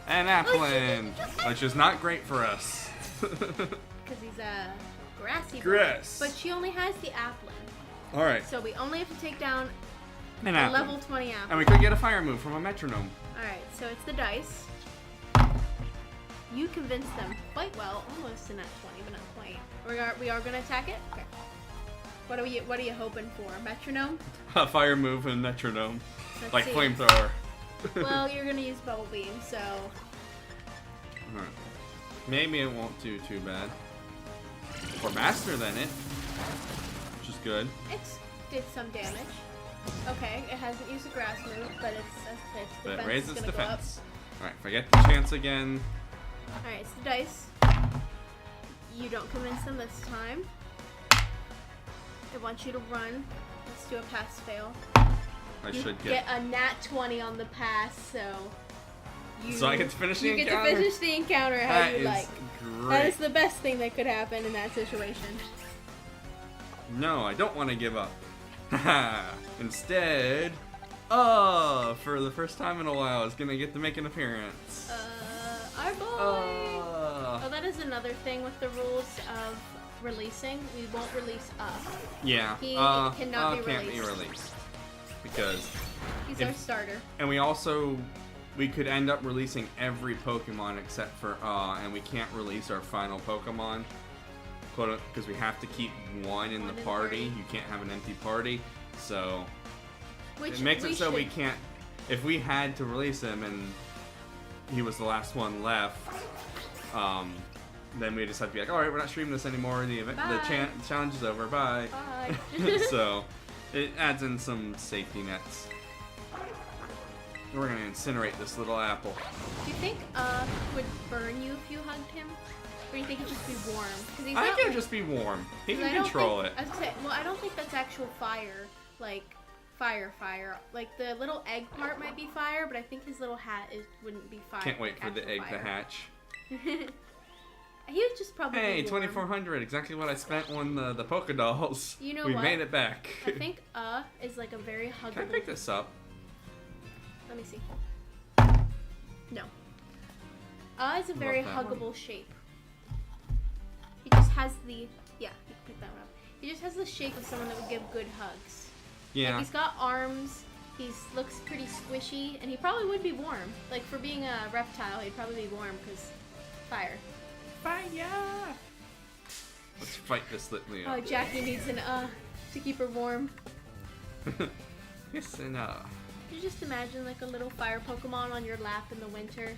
And Applin, which is not great for us. Because he's a grassy. Grass. But she only has the Applin. Alright. So we only have to take down An a Applin. level 20 Applin. And we could get a fire move from a metronome. Alright, so it's the dice. You convinced them quite well. Almost in that 20, but not quite. We are going to attack it? Okay. What are you hoping for? Metronome? A fire move and metronome. Let's Like see. flamethrower. Well, you're going to use Bubble Beam, so... Alright. Maybe it won't do too bad. Or faster than it. Which is good. It did some damage. Okay, it hasn't used a grass move, but its But defense it raises is going to go up. defense. Alright, if I get the chance again. Alright, it's the dice. You don't convince them this time. I want you to run. Let's do a pass-fail. I You should get a nat 20 on the pass, so... So I get to finish the You encounter? get to finish the encounter how That you is like. great. That is the best thing that could happen in that situation. No, I don't want to give up. Instead, for the first time in a while, is gonna get to make an appearance. Our boy! Oh, that is another thing with the rules of releasing. We won't release up. Yeah. He cannot be can't be released. released. Because, He's our starter. and we could end up releasing every Pokemon except for and we can't release our final Pokemon. Because we have to keep one in the party. You can't have an empty party. So, it makes it so we can't, if we had to release him and he was the last one left, then we just have to be like, alright, we're not streaming this anymore, the challenge is over, bye. Bye. So, it adds in some safety nets. We're gonna incinerate this little apple. Do you think would burn you if you hugged him? Or do you think it'd just be warm? Cause he's I not, think it'd just be warm. He can control it. I was gonna say, well, I don't think that's actual fire. Like, fire. Like, the little egg part might be fire, but I think his little hat wouldn't be fire. Can't wait for the egg fire. to hatch. He would just probably Hey, be warm. 2,400. Exactly what I spent on the Poke Dolls. You know we what? made it back. I think is like a very huggable. Can I pick this up? Let me see. No. Is a very huggable shape. He just has the you can pick that one up. He just has the shape of someone that would give good hugs. Yeah. Like, he's got arms. He looks pretty squishy, and he probably would be warm. Like, for being a reptile, he'd probably be warm because fire. Fire! Let's fight this Litleo. Oh, Jackie needs an to keep her warm. Yes and You just imagine like a little fire Pokemon on your lap in the winter.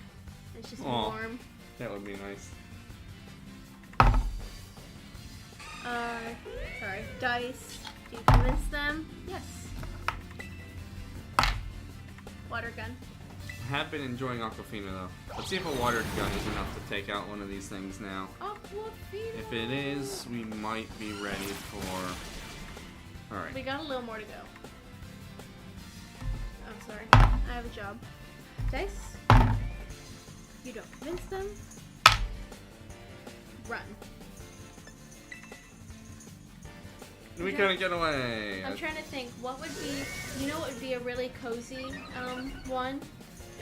It's just Aw. warm. That would be nice. Sorry. Dice. Do you convince them? Yes. Water gun. I have been enjoying Aquafina though. Let's see if a water gun is enough to take out one of these things now. Aquafina. If it is, we might be ready for... Alright. We got a little more to go. Oh, sorry. I have a job. Dice. You don't convince them. Run. We couldn't get away. I'm trying to think, what would be, you know what would be a really cozy one?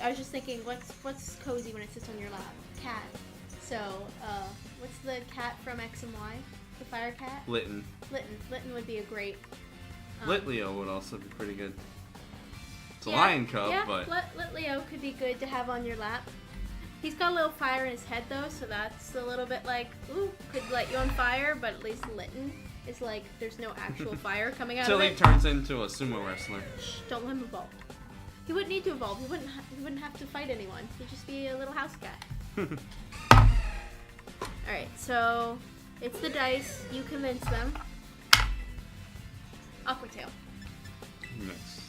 I was just thinking, what's cozy when it sits on your lap? Cat. So, what's the cat from X and Y? The fire cat? Litten. Litten would be a great... Litleo would also be pretty good. It's a lion cub, but... Litleo could be good to have on your lap. He's got a little fire in his head, though, so that's a little bit like, ooh, could light you on fire, but at least Litten is like, there's no actual fire coming out of it. Till he turns into a sumo wrestler. Shh, don't let him evolve. He wouldn't need to evolve. He wouldn't have to fight anyone. He'd just be a little house cat. Alright, so it's the dice. You convince them. Aquatail. Nice.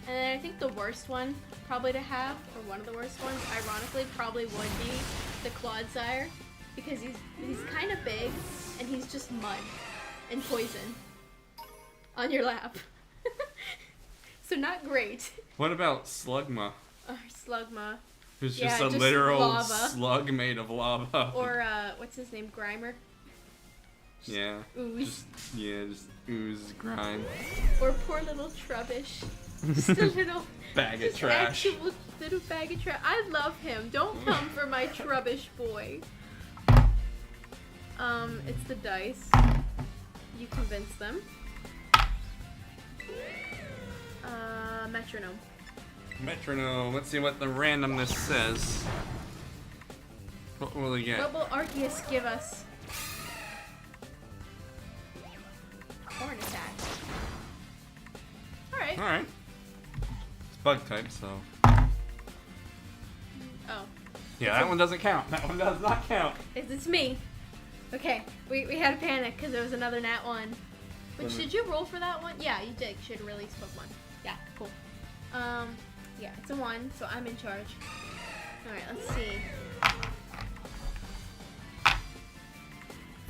And then I think the worst one probably to have, or one of the worst ones, ironically, probably would be the Clodsire, because he's kind of big, and he's just mud and poison on your lap. So not great. What about Slugma? Or Slugma. Who's Yeah, just a just literal lava. slug made of lava. Or, what's his name? Grimer? Yeah. Ooze. Just ooze grime. Or poor little Trubbish. Just a little Bag of just trash. Actual little bag of trash. I love him. Don't come for my Trubbish boy. It's the dice. You convince them. Metronome. Metronome. Let's see what the randomness says. What will he get? What will Arceus give us? Horn attack. Alright. Alright. It's bug type, so. Oh. Yeah, that one doesn't count. That one does not count. It's me. Okay. We had a panic because there was another nat 1. Which, did you roll for that one? Yeah, you did. You should release Pokemon. Yeah, cool. Yeah, it's a 1, so I'm in charge. Alright, let's see.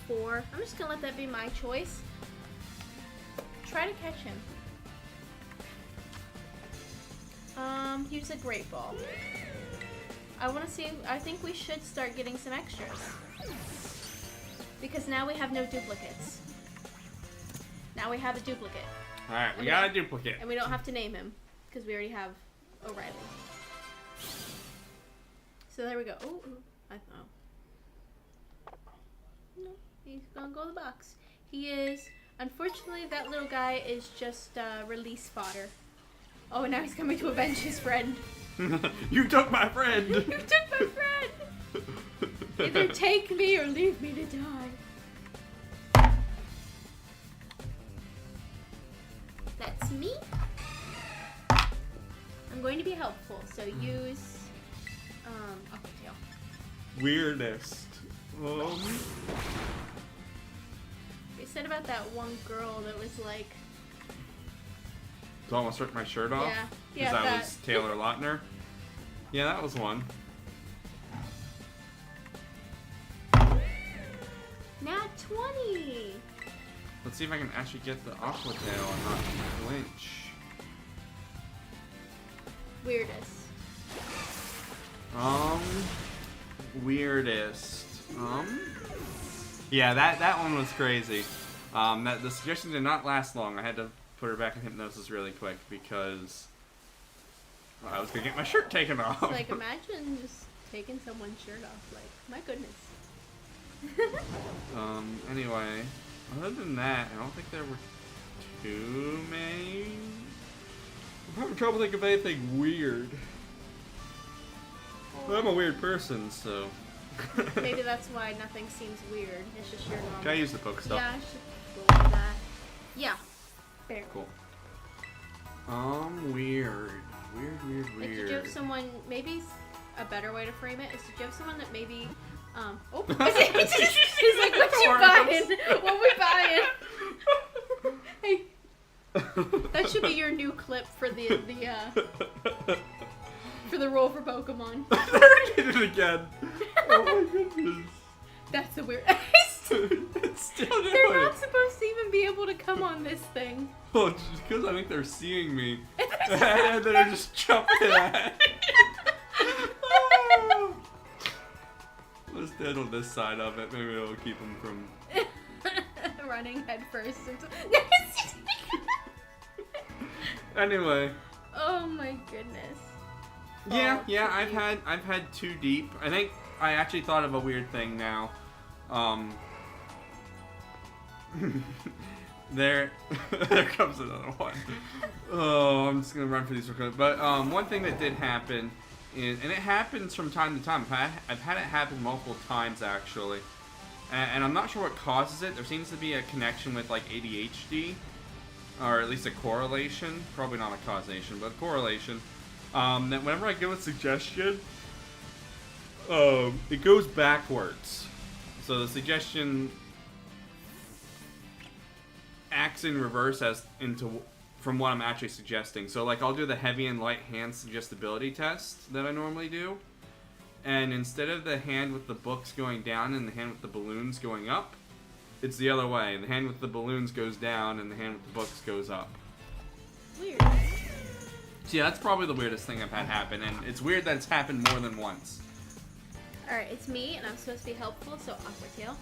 4. I'm just gonna let that be my choice. Try to catch him. Use a Great Ball. I want to see, I think we should start getting some extras. Because now we have no duplicates. Now we have a duplicate. Alright, we got a duplicate. And we don't have to name him, because we already have O'Reilly. So there we go. Oh, no, he's gonna go to the box. He is, unfortunately, that little guy is just release fodder. Oh, and now he's coming to avenge his friend. You took my friend! You took my friend! Either take me or leave me to die. That's me. I'm going to be helpful, so use Aquatail. Weirdest. Okay, said about that one girl that was like... So I almost ripped my shirt off? Yeah. Because that was Taylor Lautner? Yeah, that was one. Nat 20! Let's see if I can actually get the Aqua Tail and not flinch. Weirdest. Weirdest. Yeah, that one was crazy. The suggestion did not last long. I had to put her back in hypnosis really quick because I was gonna get my shirt taken off. Like, imagine just taking someone's shirt off. Like, my goodness. Anyway, other than that, I don't think there were too many. I'm having trouble thinking of anything weird. Well, I'm a weird person, so. Maybe that's why nothing seems weird. It's just your normal. Can I use the Poke stuff? Yeah, I should go with that. Yeah. Fair. Cool. Weird. Weird. Like, did you have someone, maybe a better way to frame it is, did you have someone that maybe, oh, he's like, what you buying? What we buying? Hey, that should be your new clip for the for the roll for Pokemon. I did it again. Oh my goodness. That's a weird. It's still doing They're it. not supposed to even be able to come on this thing. Well, just because I think they're seeing me. And they're just jumping at it. Oh. Let's handle this side of it. Maybe it'll keep them from running head first into... Anyway. Oh my goodness. Yeah, I've had two deep. I think I actually thought of a weird thing now. There comes another one. Oh, I'm just gonna run for these real quick. But one thing that did happen is, and it happens from time to time. I've had it happen multiple times actually, and I'm not sure what causes it. There seems to be a connection with like ADHD, or at least a correlation. Probably not a causation, but a correlation. That whenever I give a suggestion, it goes backwards. So the suggestion acts in reverse as into from what I'm actually suggesting. So like I'll do the heavy and light hand suggestibility test that I normally do, and instead of the hand with the books going down and the hand with the balloons going up, it's the other way. The hand with the balloons goes down and the hand with the books goes up. Weird. So yeah, that's probably the weirdest thing I've had happen, and it's weird that it's happened more than once. Alright, it's me, and I'm supposed to be helpful, so Aqua Tail.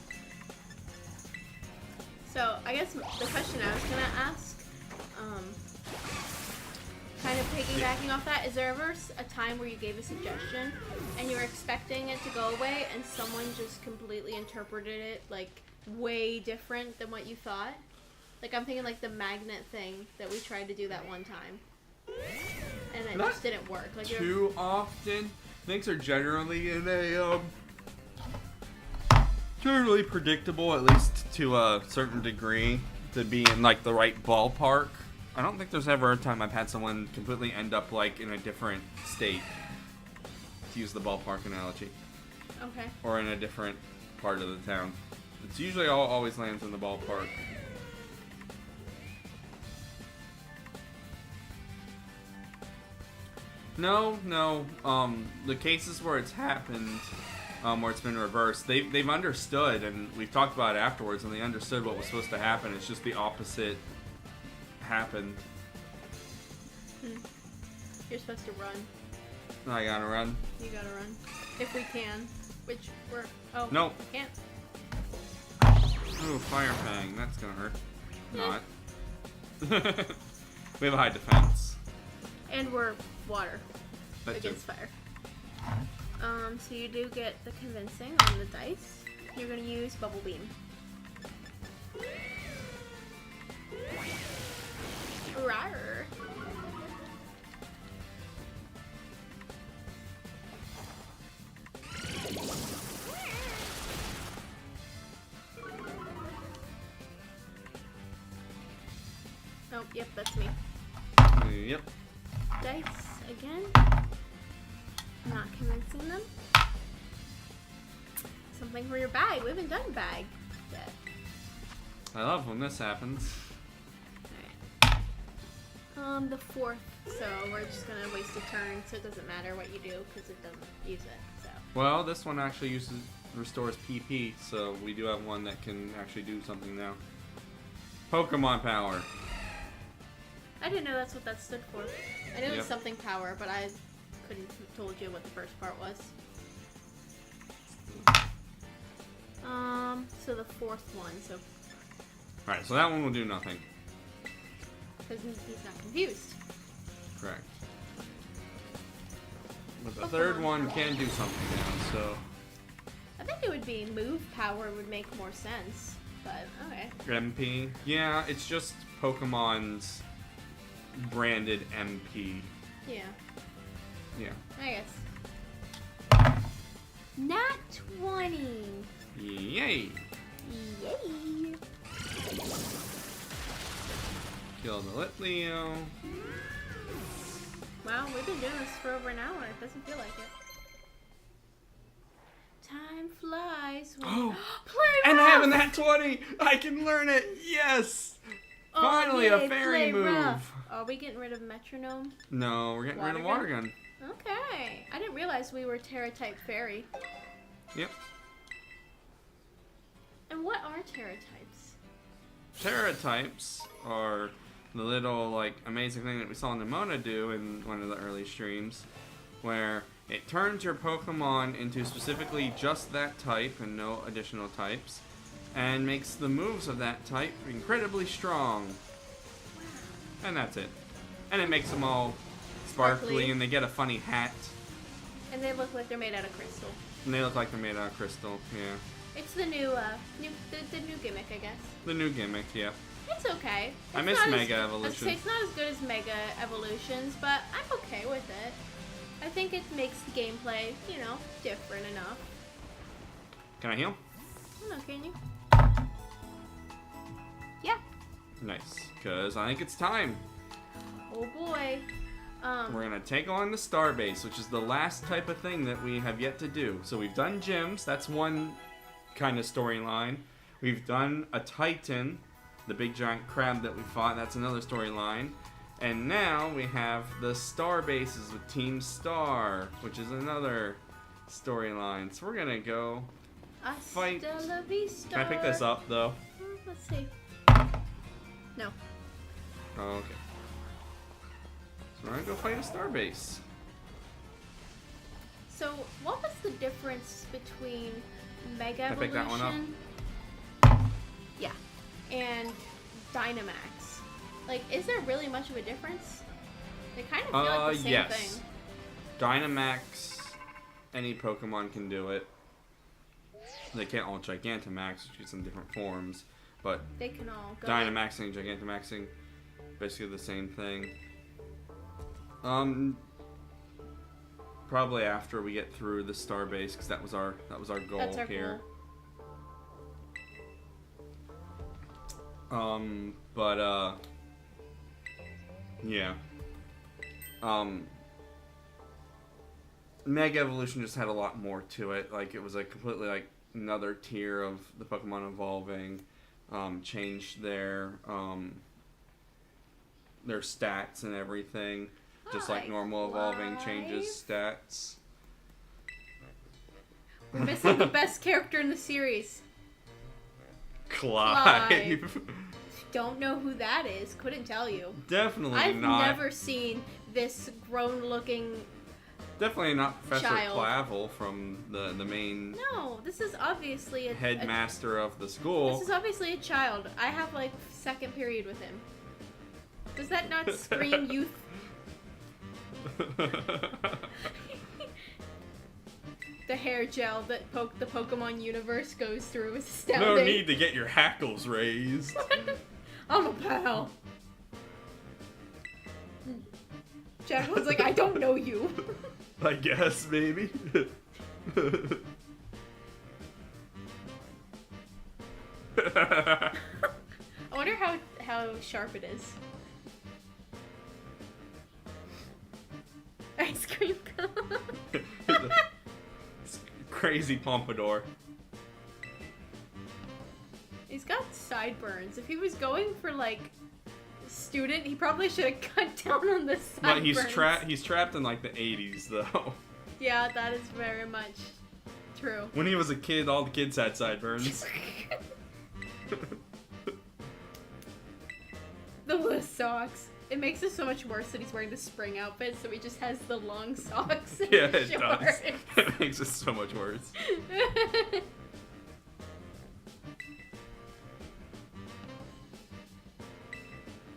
So, I guess the question I was going to ask, kind of piggybacking off that, is there ever a time where you gave a suggestion, and you were expecting it to go away, and someone just completely interpreted it, like, way different than what you thought? Like, I'm thinking, like, the magnet thing that we tried to do that one time. And it just didn't work. Like too often. Things are generally in a generally predictable, at least to a certain degree, to be in like the right ballpark. I don't think there's ever a time I've had someone completely end up like in a different state, to use the ballpark analogy. Okay. Or in a different part of the town. It's usually always lands in the ballpark. No. The cases where it's happened, where it's been reversed, they've understood, and we've talked about it afterwards, and they understood what was supposed to happen. It's just the opposite happened. You're supposed to run. I gotta run. You gotta run. If we can. Which we're... Oh, nope. We can't. Ooh, Fire Fang. That's gonna hurt. Not. We have a high defense. And we're water That's against fire. So you do get the convincing on the dice. You're going to use Bubble Beam. Rawr. Oh, yep, that's me. Yep. Dice again. Not convincing them. Something for your bag. We haven't done bag yet. I love when this happens. The fourth, so we're just gonna waste a turn, so it doesn't matter what you do, because it doesn't use it, so. Well, this one actually restores PP, so we do have one that can actually do something now. Pokemon power. I didn't know that's what that stood for. I knew it was Yep. something power, but I couldn't have told you what the first part was. So the fourth one, so. Alright, so that one will do nothing. Because he's not confused. Correct. But the third one can do something now, so. I think it would be move power would make more sense, but okay. MP. Yeah, it's just Pokemon's branded MP. Yeah, Yeah. I guess. Not 20. Yay! Yay! Kill the Litleo. Wow, we've been doing this for over an hour. It doesn't feel like it. Time flies. Oh! Play And rough! having that 20! I can learn it! Yes! Oh, Finally, yay, a fairy play move! rough. Are we getting rid of Metronome? No, we're getting rid of Water Water Gun. Okay. I didn't realize we were Terra-type fairy. Yep. And what are Terra-types? Terra types are the little, like, amazing thing that we saw Nimona do in one of the early streams, where it turns your Pokemon into specifically just that type and no additional types, and makes the moves of that type incredibly strong. And that's it. And it makes them all sparkly, and they get a funny hat. And they look like they're made out of crystal. And they look like they're made out of crystal, yeah. It's the new, the new gimmick, I guess. The new gimmick, yep. It's okay. I It's miss not Mega as, Evolutions. I'd say it's not as good as Mega Evolutions, but I'm okay with it. I think it makes the gameplay, you know, different enough. Can I heal? Oh, no, can you? Yeah. Nice, because I think it's time. Oh boy. We're gonna take on the Starbase, which is the last type of thing that we have yet to do. So we've done gyms, that's one kind of storyline. We've done a Titan, the big giant crab that we fought, that's another storyline. And now we have the Starbases with Team Star, which is another storyline. So we're gonna go fight. Hasta la vista. Can I pick this up though? Let's see. No. Oh, okay. So we're gonna go fight a Starbase. So, what was the difference between Mega Can I pick that one up? Evolution? Yeah. And Dynamax? Like, is there really much of a difference? They kind of feel like the same yes. thing. Dynamax, any Pokemon can do it. They can't all Gigantamax, which is in different forms, but They can all go. Dynamaxing, Gigantamaxing, basically the same thing. Probably after we get through the Starbase, because that was our goal That's our here. goal. Yeah. Mega Evolution just had a lot more to it. Like, it was like completely like another tier of the Pokemon evolving. Changed their stats and everything. Just like Hi, normal evolving Clive. changes stats. We're missing the best character in the series. Clive. Don't know who that is. Couldn't tell you. Definitely I've not. never seen this grown-looking. Definitely not Professor Child. Clavel from the main No, this is obviously a headmaster of the This school. is obviously a child. I have like second period with him. Does that not scream youth? The hair gel that the Pokemon universe goes through is astounding. No need to get your hackles raised. I'm a pal. Jacqueline's like, I don't know you. I guess, maybe. I wonder how sharp it is. Ice cream cone. Crazy pompadour. He's got sideburns. If he was going for like student, he probably should have cut down on the sideburns. But he's trapped in like the 80s though. Yeah, that is very much true. When he was a kid, all the kids had sideburns. The loose socks. It makes it so much worse that he's wearing the spring outfit, so he just has the long socks and Yeah, the it does. It makes it so much worse.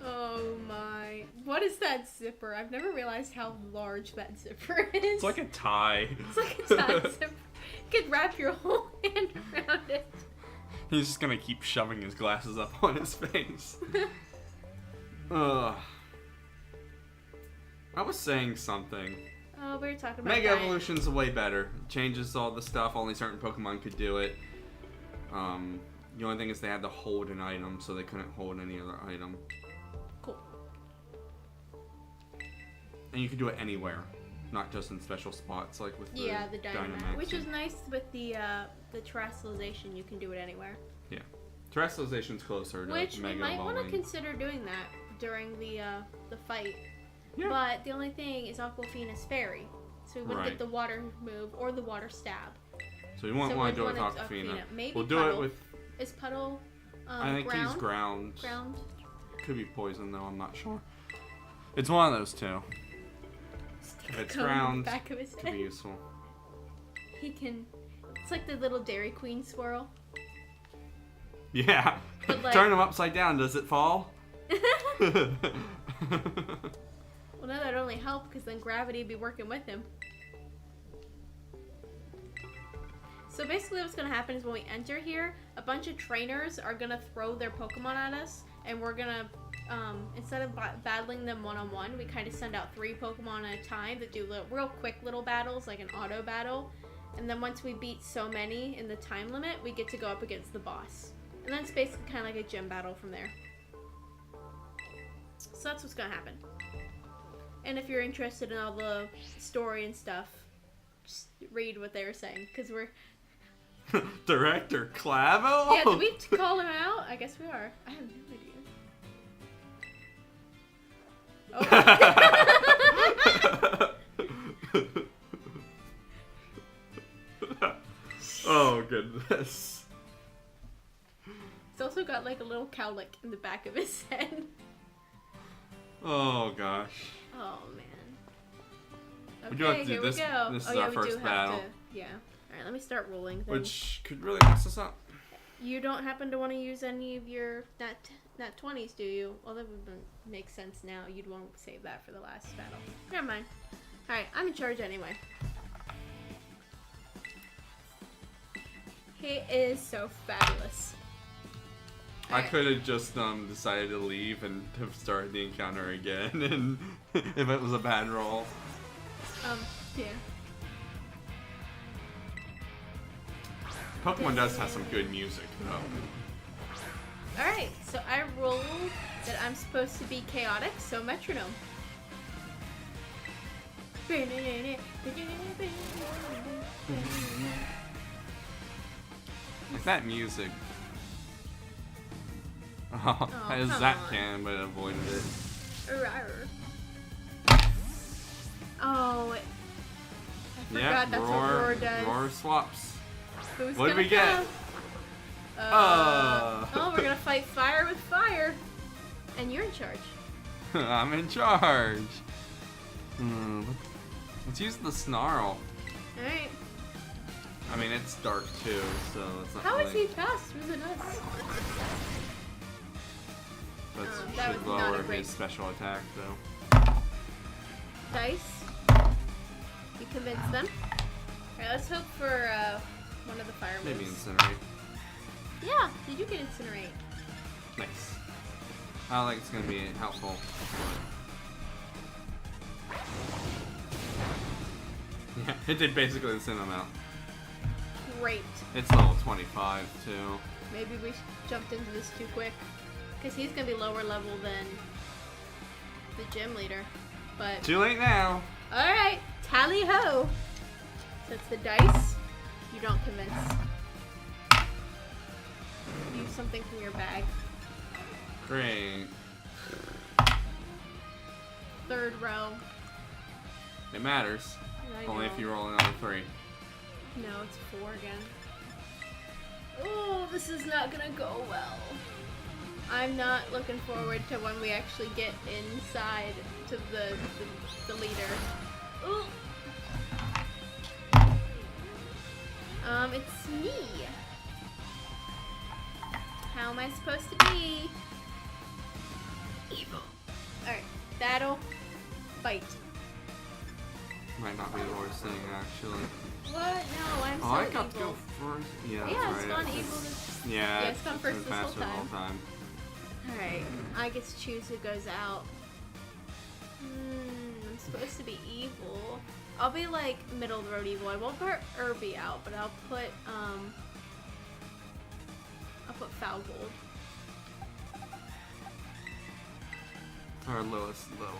Oh my. What is that zipper? I've never realized how large that zipper is. It's like a tie. It's like a tie zipper. You could wrap your whole hand around it. He's just gonna keep shoving his glasses up on his face. Ugh. I was saying something. Oh, we were talking about Mega diet. Evolution's way better. It changes all the stuff. Only certain Pokemon could do it. The only thing is they had to hold an item, so they couldn't hold any other item. Cool. And you could do it anywhere, not just in special spots like with the Yeah, the Dynamax, Dynamax. which is nice with the terrestrialization. You can do it anywhere. Yeah, Terrestrialization's closer to Which we Mega might want to Evolving. consider doing that during the fight. Yeah. But the only thing is Aquafina's fairy, so we wouldn't Right. get the water move or the water stab. So you won't So want to do which it with one is Aquafina. Maybe We'll do Puddle. it with. Is Puddle I think ground? he's ground. Ground. Could be poison though. I'm not sure. It's one of those two. If it's Comb in the ground, back of his could head. be useful. He can. It's like the little Dairy Queen swirl. Yeah. But, like- Turn him upside down. Does it fall? Well, no, that'd only help because then gravity would be working with him. So basically what's going to happen is when we enter here, a bunch of trainers are going to throw their Pokemon at us, and we're going to, instead of battling them one-on-one, we kind of send out 3 Pokemon at a time that do real quick little battles, like an auto battle. And then once we beat so many in the time limit, we get to go up against the boss. And then it's basically kind of like a gym battle from there. So that's what's going to happen. And if you're interested in all the story and stuff, just read what they were saying, because we're... Director Clavo? Yeah, did we call him out? I guess we are. I have no idea. Oh, goodness. He's also got like a little cowlick in the back of his head. Oh, gosh. Oh, man. We do have Okay, to do here this- we go. this is Oh, yeah, our we first do have battle. to. Yeah. Alright, let me start rolling. Then. Which could really mess us up. You don't happen to want to use any of your nat 20s, do you? Well, that would make sense now. You'd want to save that for the last battle. Never mind. Alright, I'm in charge anyway. He is so fabulous. I could have just decided to leave and have started the encounter again, and if it was a bad roll. Yeah. Pokemon does have some good music, though. Alright, so I rolled that I'm supposed to be chaotic, so metronome. Like that music. Oh, Oh, as come that on. can, but it avoided it. Oh, I forgot that's what roar does. Roar swaps. Who's What did gonna we get? go? Uh. Oh, we're gonna fight fire with fire. And you're in charge. I'm in charge. Let's use the snarl. Alright. I mean, it's dark too, so it's not How is really... he faster than us? That that should was not a lower great- his special attack, though. Dice. You convince them. Alright, let's hope for one of the fire moves. Maybe incinerate. Yeah, did you get incinerate? Nice. I don't think it's gonna be helpful. But... Yeah, it did basically the same amount. Great. It's level 25 too. Maybe we jumped into this too quick. Because he's going to be lower level than the gym leader. But, Too late now. alright, tally ho! So it's the dice. You don't convince. use something from your bag. Great. Third row. It matters. I Only know. if you roll another 3. No, it's 4 again. Oh, this is not gonna go well. I'm not looking forward to when we actually get inside to the leader. Ooh. It's me. How am I supposed to be? Evil. Alright, battle, fight. Might not be the worst thing, actually. What? No, I'm so I got to evil. go first. Yeah, Yeah, that's it's right. gone evil this... Yeah, it's gone first been this whole faster the whole time. Alright, I get to choose who goes out. I'm supposed to be evil. I'll be like middle of the road evil. I won't put Irby out, but I'll put Foul Gold. Our lowest level.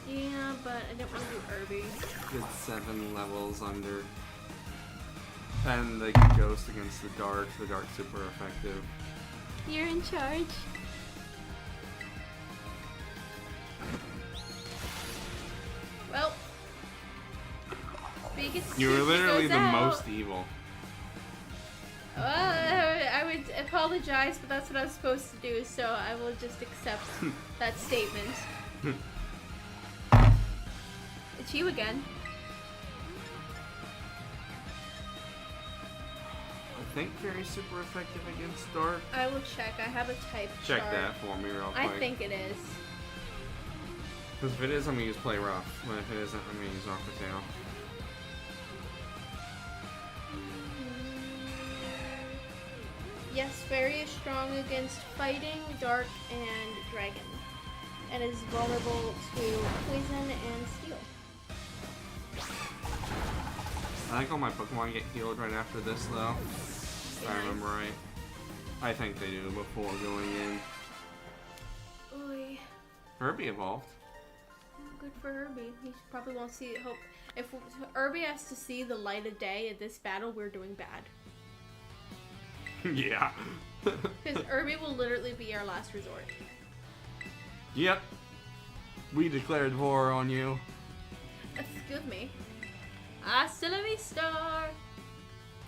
Yeah, but I didn't want to do Irby. Good 7 levels under. And they can ghost against the dark. The dark's super effective. You're in charge. Well, biggest You were Suki literally goes the out. most evil. I would apologize, but that's what I was supposed to do, so I will just accept that statement. It's you again. I think Fairy's super effective against dark. I will check. I have a type Check chart. that for me real quick. I think it is. Because if it is, I'm going to use Play Rough. But if it isn't, I'm going to use Aqua Tail. Yes, Fairy is strong against fighting, dark, and dragon. And is vulnerable to poison and steel. I think all my Pokemon get healed right after this, though. If I remember right. I think they do before going in. Oy. Herbie evolved. Good for Herbie. He probably won't see it. Hope if Herbie has to see the light of day at this battle, we're doing bad. Yeah. Because Herbie will literally be our last resort. Yep. We declared war on you. Excuse me. Hasta la vista.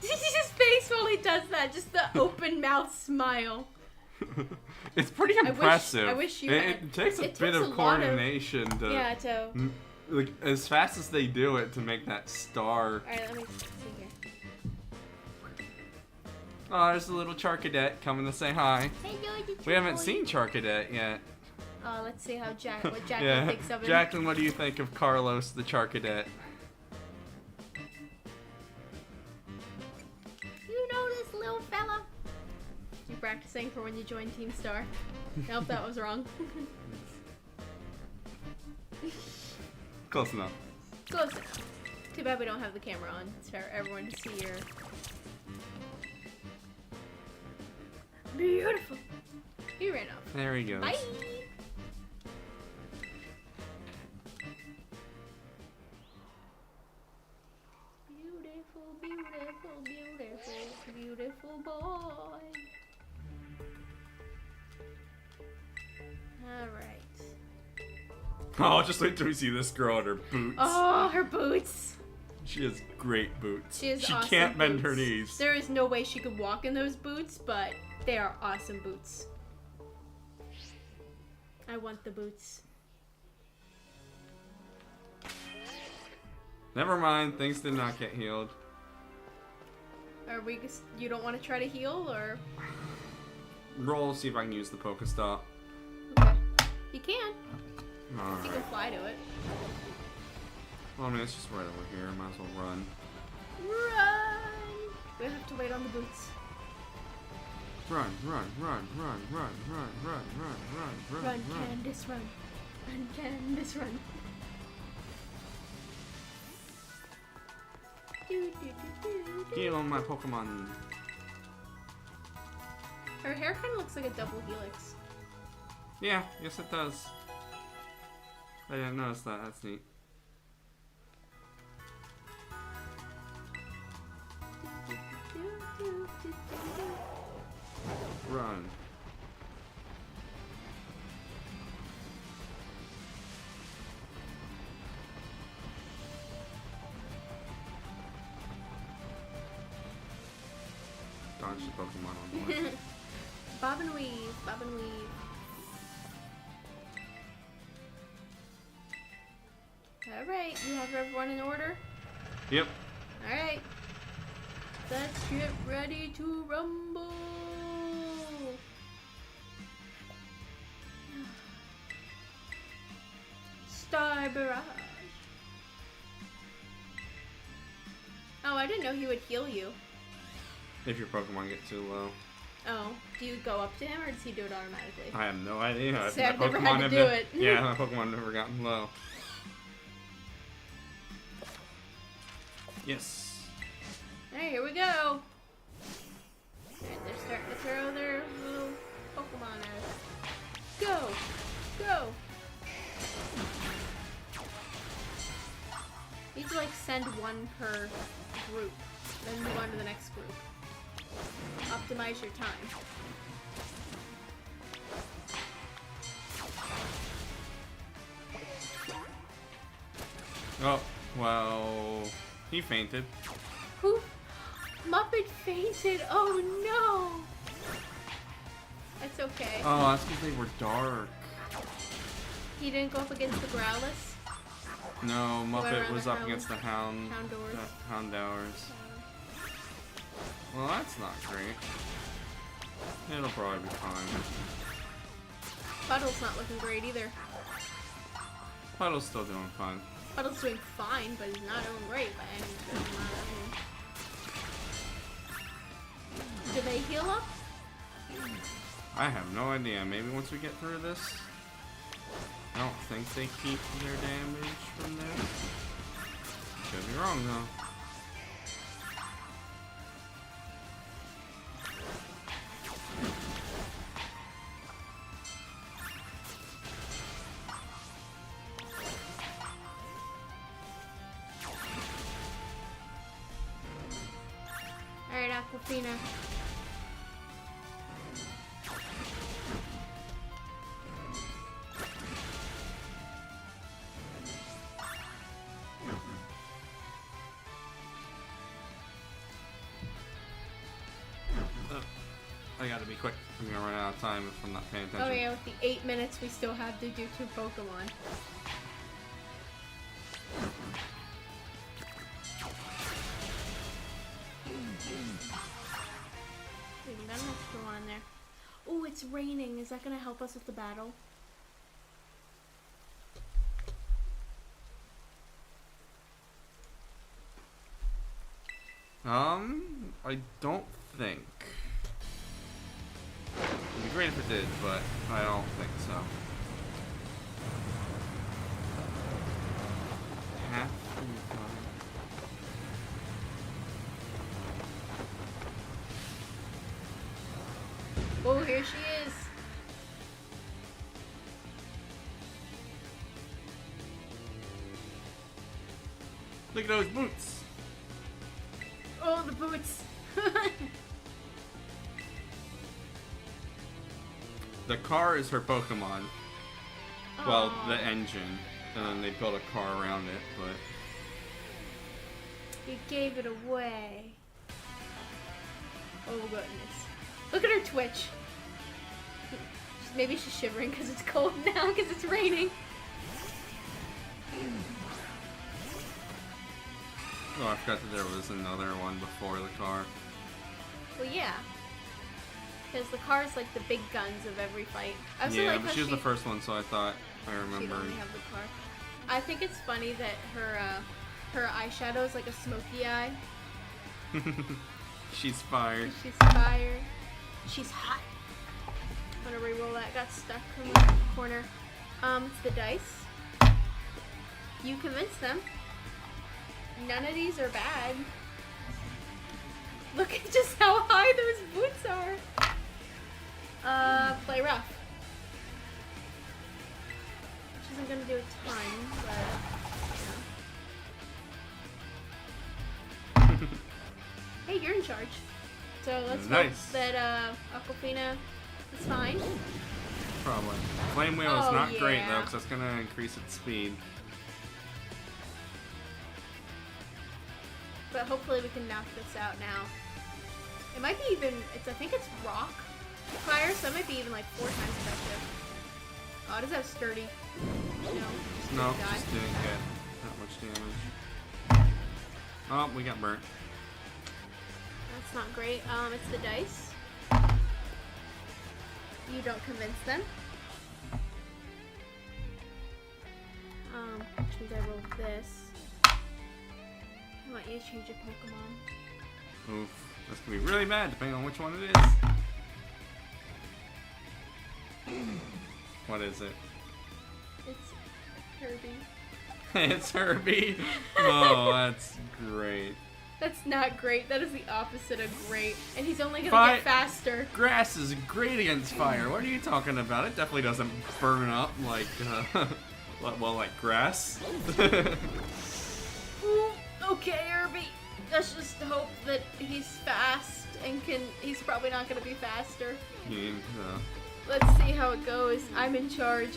His face while he does that, just the open mouth smile. It's pretty impressive. I wish you it, had. it takes a It bit takes of a lot of- coordination to Yeah, to. like as fast as they do it to make that star. Alright, let me see here. Oh, there's a little Charcadet coming to say hi. Hey, We haven't seen Charcadet yet. Let's see how what Jacqueline Yeah, thinks of him. Jacqueline, what do you think of Carlos the Charcadet? You know this little fella? You practicing for when you join Team Star? Nope, that was wrong. Close enough. Close enough. Too bad we don't have the camera on. It's for everyone to see your... Beautiful. He ran off. There he goes. Bye. Beautiful, beautiful, beautiful, beautiful boy. Alright. Oh, just wait till we see this girl in her boots. Oh, her boots. She has great boots. She has awesome can't bend boots. her knees. There is no way she could walk in those boots, but they are awesome boots. I want the boots. Never mind, things did not get healed. Are we? You don't want to try to heal, or? Roll, see if I can use the Pokestop. Okay. You can. You Alright. can fly to it. Well, I mean, it's just right over here. Might as well run. Run! We have to wait on the boots. Run, run, run, run, run, run, run, run, run, Run, Candace, run. Run, Candace, run. Do, do, do, do, do. Heal my Pokemon. Her hair kind of looks like a double helix. Yeah, yes it does. I didn't notice that. That's neat. bunch of Pokemon on board. Bob and weave, bob and weave. Alright, you have everyone in order? Yep. Alright. Let's get ready to rumble! Star Barrage! Oh, I didn't know he would heal you. If your Pokemon get too low. Oh, do you go up to him or does he do it automatically? I have no idea. See, I've never had to do it. Yeah, my Pokemon have never gotten low. Yes. Alright, here we go. Alright, they're starting to throw their little Pokemon at us. Go! Go! You need to like send one per group, then move on to the next group. Optimize your time. Oh, well, he fainted. Who? Muppet fainted! Oh no! That's okay. Oh, that's because they were dark. He didn't go up against the Growlithe? No, Muppet around was the up against the Houndours. Houndours. Well, that's not great. It'll probably be fine. Puddle's not looking great either. Puddle's still doing fine. Puddle's doing fine, but he's not doing great by any stretch of the imagination. Do they heal up? I have no idea. Maybe once we get through this. I don't think they keep their damage from this. Could be wrong though. Alright, Aquafina. I gotta be quick. I'm gonna run out of time if I'm not paying attention. Oh yeah, with the 8 minutes we still have to do 2 Pokemon. We got an extra one in there. Oh, it's raining. Is that gonna help us with the battle? I don't think. It'd be great if it did, but I don't think so. Half of the time. Oh, here she is. Look at those boots. Oh, the boots. The car is her Pokemon. Well, Aw. the engine. And then they built a car around it, but... You gave it away. Oh, goodness. Look at her twitch. Maybe she's shivering because it's cold now because it's raining. Oh, I forgot that there was another one before the car. Well, yeah. Because the car's like the big guns of every fight. I also Yeah, like but how she was the first one, so I thought I she'd remembered. only have the car. I think it's funny that her eyeshadow is like a smoky eye. She's fired. She's fired. She's hot. I'm gonna re-roll that. Got stuck from the corner. It's the dice. You convinced them. None of these are bad. Look at just how high those boots are. Play rough. Which isn't gonna do a ton, but you know. Hey, you're in charge. So let's hope that Aquafina is fine. Probably. Flame Wheel is Oh, not great yeah. though, because that's gonna increase its speed. But hopefully we can knock this out now. It might be even, I think it's rock fire, so it might be even like 4 times effective. Oh, does that have sturdy? No, just didn't get that much damage. Oh, we got burnt. That's not great. It's the dice. You don't convince them. Which means I roll this. I want you to change your Pokemon. Oof. That's gonna be really bad depending on which one it is. What is it? It's Herbie. It's Herbie. Oh, that's great. That's not great. That is the opposite of great. And he's only gonna get faster. Grass is great against fire. What are you talking about? It definitely doesn't burn up like, well, like grass. Ooh, okay, Herbie. Let's just hope that he's fast and he's probably not gonna be faster. Let's see how it goes. I'm in charge.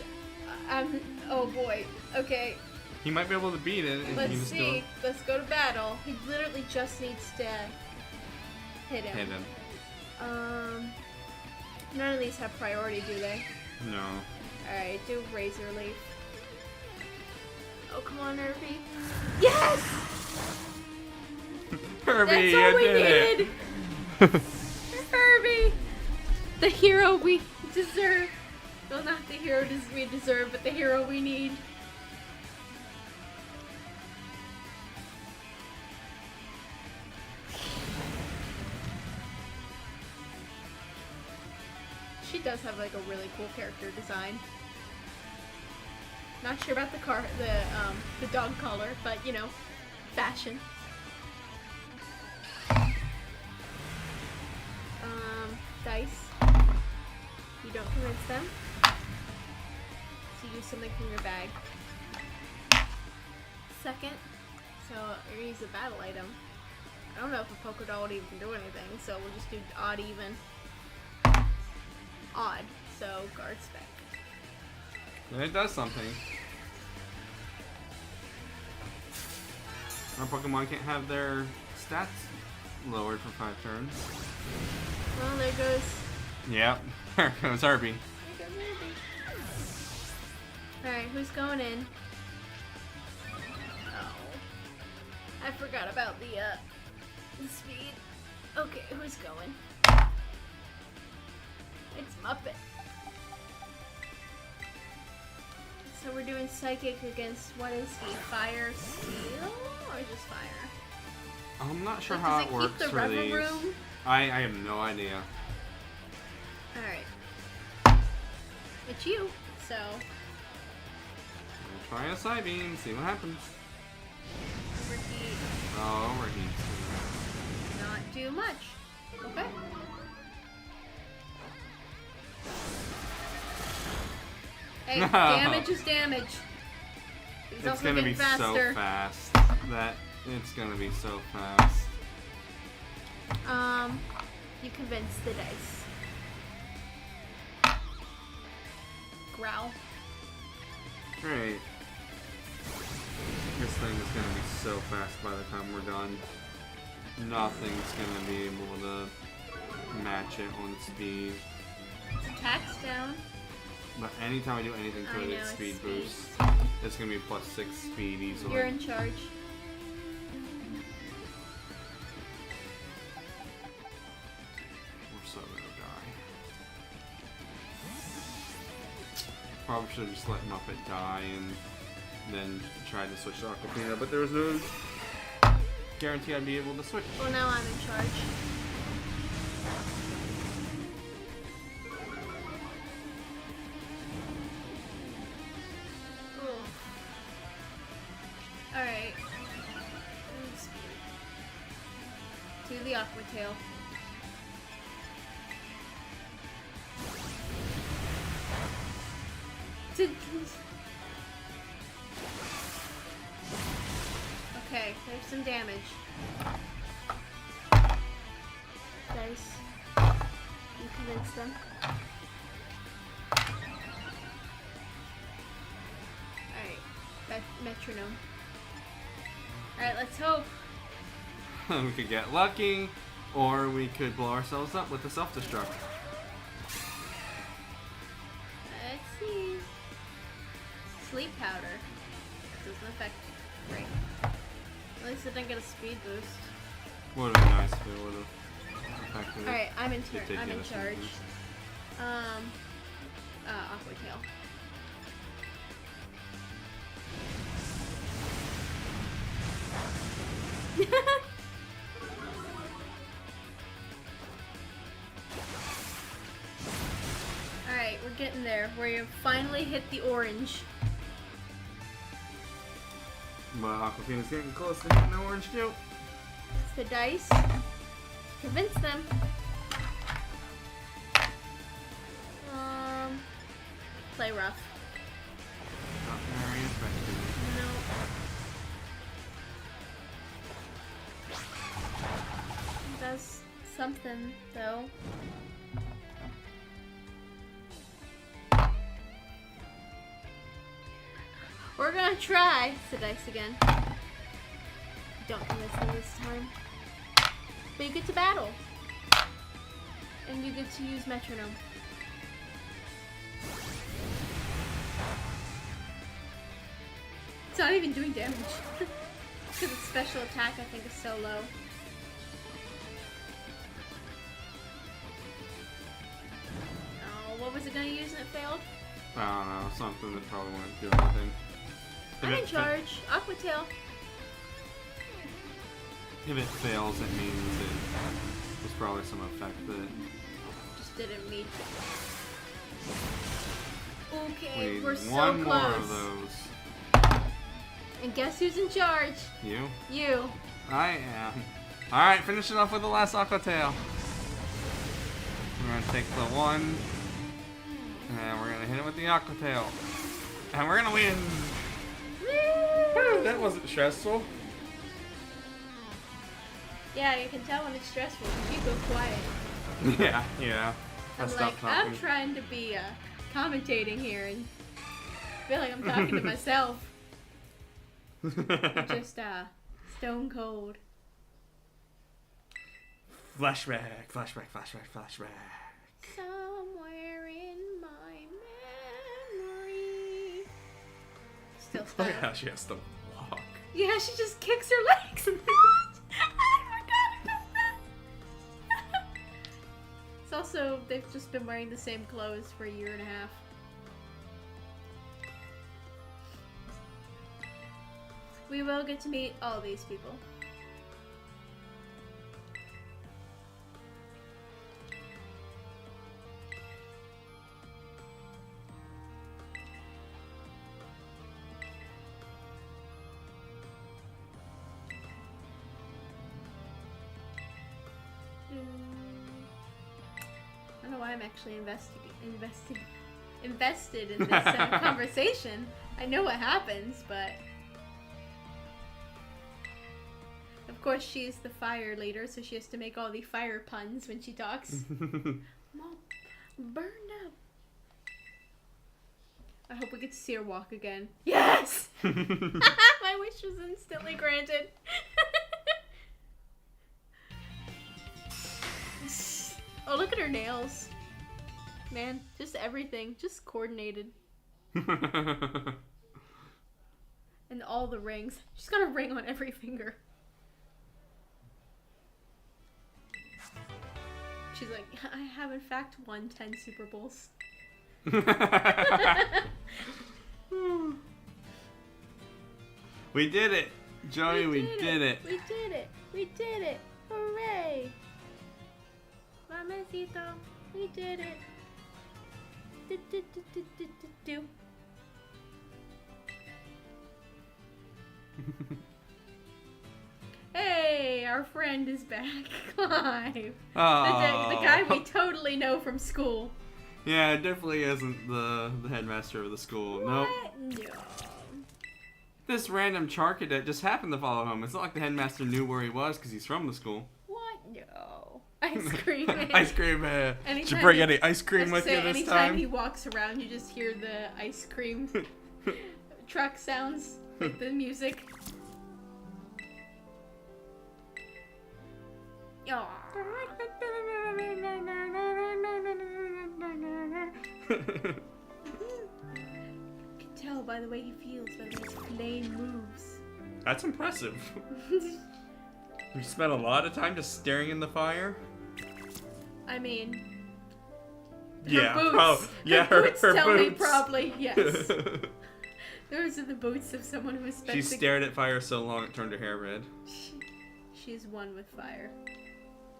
Oh boy. Okay. He might be able to beat it. If Let's he just see. Let's go to battle. He literally just needs to hit him. None of these have priority, do they? No. Alright, do Razor Leaf. Oh, come on, Herbie. Yes! Herbie, that's all we did needed! Herbie! The hero we deserve. Well, not the hero we deserve, but the hero we need. She does have like a really cool character design. Not sure about the dog collar, but you know, fashion. Dice. You don't convince them. So use something from your bag. Second, so you're gonna use a battle item. I don't know if a Poké Doll would even do anything, so we'll just do odd, even. Odd, so guard spec. And it does something. Our Pokemon can't have their stats lowered for 5 turns. Well, there goes. Yep, there goes Herbie. There goes Herbie. Alright, who's going in? Oh. I forgot about the speed. Okay, who's going? It's Muppet. So we're doing Psychic against, what is he? Fire, Steel? Or just Fire? I'm not sure Like, how does it it works keep the for Rever these. Room? I have no idea. Alright. It's you, so. We'll try a Psybeam, see what happens. Overheat. Oh, overheat. Not do much. Okay. Hey, No. damage is damage. He's It's also gonna be getting faster. so fast. It's gonna be so fast. You convince the dice. Growl. Great. This thing is gonna be so fast by the time we're done. Nothing's gonna be able to match it on speed. Attack's down. But anytime I do anything to I it, know, it's it's speed speed. boost. It's gonna be +6 speed easily. You're in charge. We're so gonna die. Probably should have just let Muppet die and then tried to switch to Aquafina, but there was no guarantee I'd be able to switch. Well, now I'm in charge. Alright. Do the Aqua Tail. Okay, there's some damage. Dice. You convince them. Alright, metronome. Alright, let's hope. We could get lucky, Or we could blow ourselves up with the self-destruct. Let's see. Sleep powder. Doesn't affect Great. At least I didn't get a speed boost. Would have been nice if it would have affected it. Alright, I'm in Did charge. Aqua Tail. Alright, we're getting there. We finally hit the orange. But Aquafina's getting close to hitting the orange too. It's the dice. Convince them. Play rough. Not very effective. No. It does something though. We're gonna try the dice again. Don't convince them this time. But you get to battle. And you get to use metronome. It's not even doing damage. Because its special attack, I think, is so low. Oh, what was it gonna use and it failed? I don't know, something that probably wouldn't do anything. I'm in charge. Aqua Tail. If it fails, it means there's probably some effect that Just didn't meet. Okay, we we're so one close. more of those. And guess who's in charge? You? You. I am. Alright, finish it off with the last Aqua Tail. We're gonna take the one, and we're gonna hit it with the Aqua Tail. And we're gonna win! Woo! That wasn't stressful. Yeah, you can tell when it's stressful because you go quiet. Yeah. I'm like, I'm trying to be commentating here and I feel like I'm talking to myself. I'm just stone cold. Flashback. Somewhere in my memory. Still Look stuck. at how she has to walk. Yeah, she just kicks her legs. I forgot about that. It's also, they've just been wearing the same clothes for a year and a half. We will get to meet all these people. I don't know why I'm actually invested in this conversation. I know what happens, but of course she's the fire leader, so she has to make all the fire puns when she talks. I'm all burned up. I hope we get to see her walk again. Yes! My wish was instantly granted. Oh, look at her nails. Man, just everything. Just coordinated. And all the rings. She's got a ring on every finger. She's like, I have in fact won 10 Super Bowls. We did it! Joey, we did it! We did it! We did it! Hooray! Mamacito, we did it! Do. Hey, our friend is back. Clive. The guy we totally know from school. Yeah, it definitely isn't the headmaster of the school. What? Nope. No. This random char cadet just happened to follow him. It's not like the headmaster knew where he was because he's from the school. What? No. Ice cream man. Ice cream man. Did you Anytime bring any ice cream with you this anytime time? he walks around, you just hear the ice cream truck sounds, like the music. Aw. Can tell by the way he feels by these flame moves. That's impressive. You spent a lot of time just staring in the fire? I mean... Yeah, her boots. oh, yeah, her boots her tell me boots. probably, yes. Those are the boots of someone who has spent She stared at fire so long it turned her hair red. She's one with fire.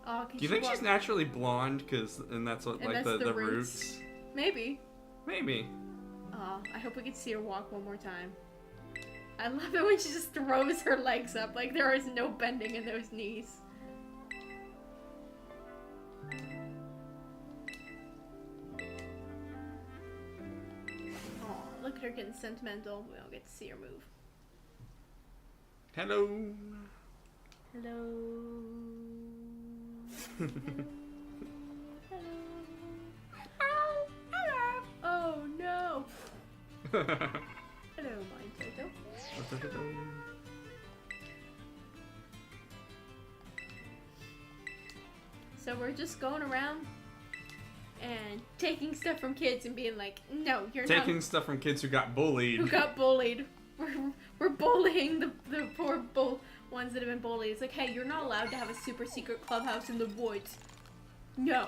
Oh, Do you think she's naturally blonde? And that's what, And like, that's the roots? Maybe. Maybe. Oh, I hope we can see her walk one more time. I love it when she just throws her legs up, like there is no bending in those knees. Oh, look at her getting sentimental. We don't get to see her move. Hello. Hello. Hello. Hello. Oh no. Hello, Mind Toto. So we're just going around and taking stuff from kids and being like, no, you're not. Taking stuff from kids who got bullied. Who got bullied. We're bullying the poor ones that have been bullied. It's like, hey, you're not allowed to have a super secret clubhouse in the woods. No.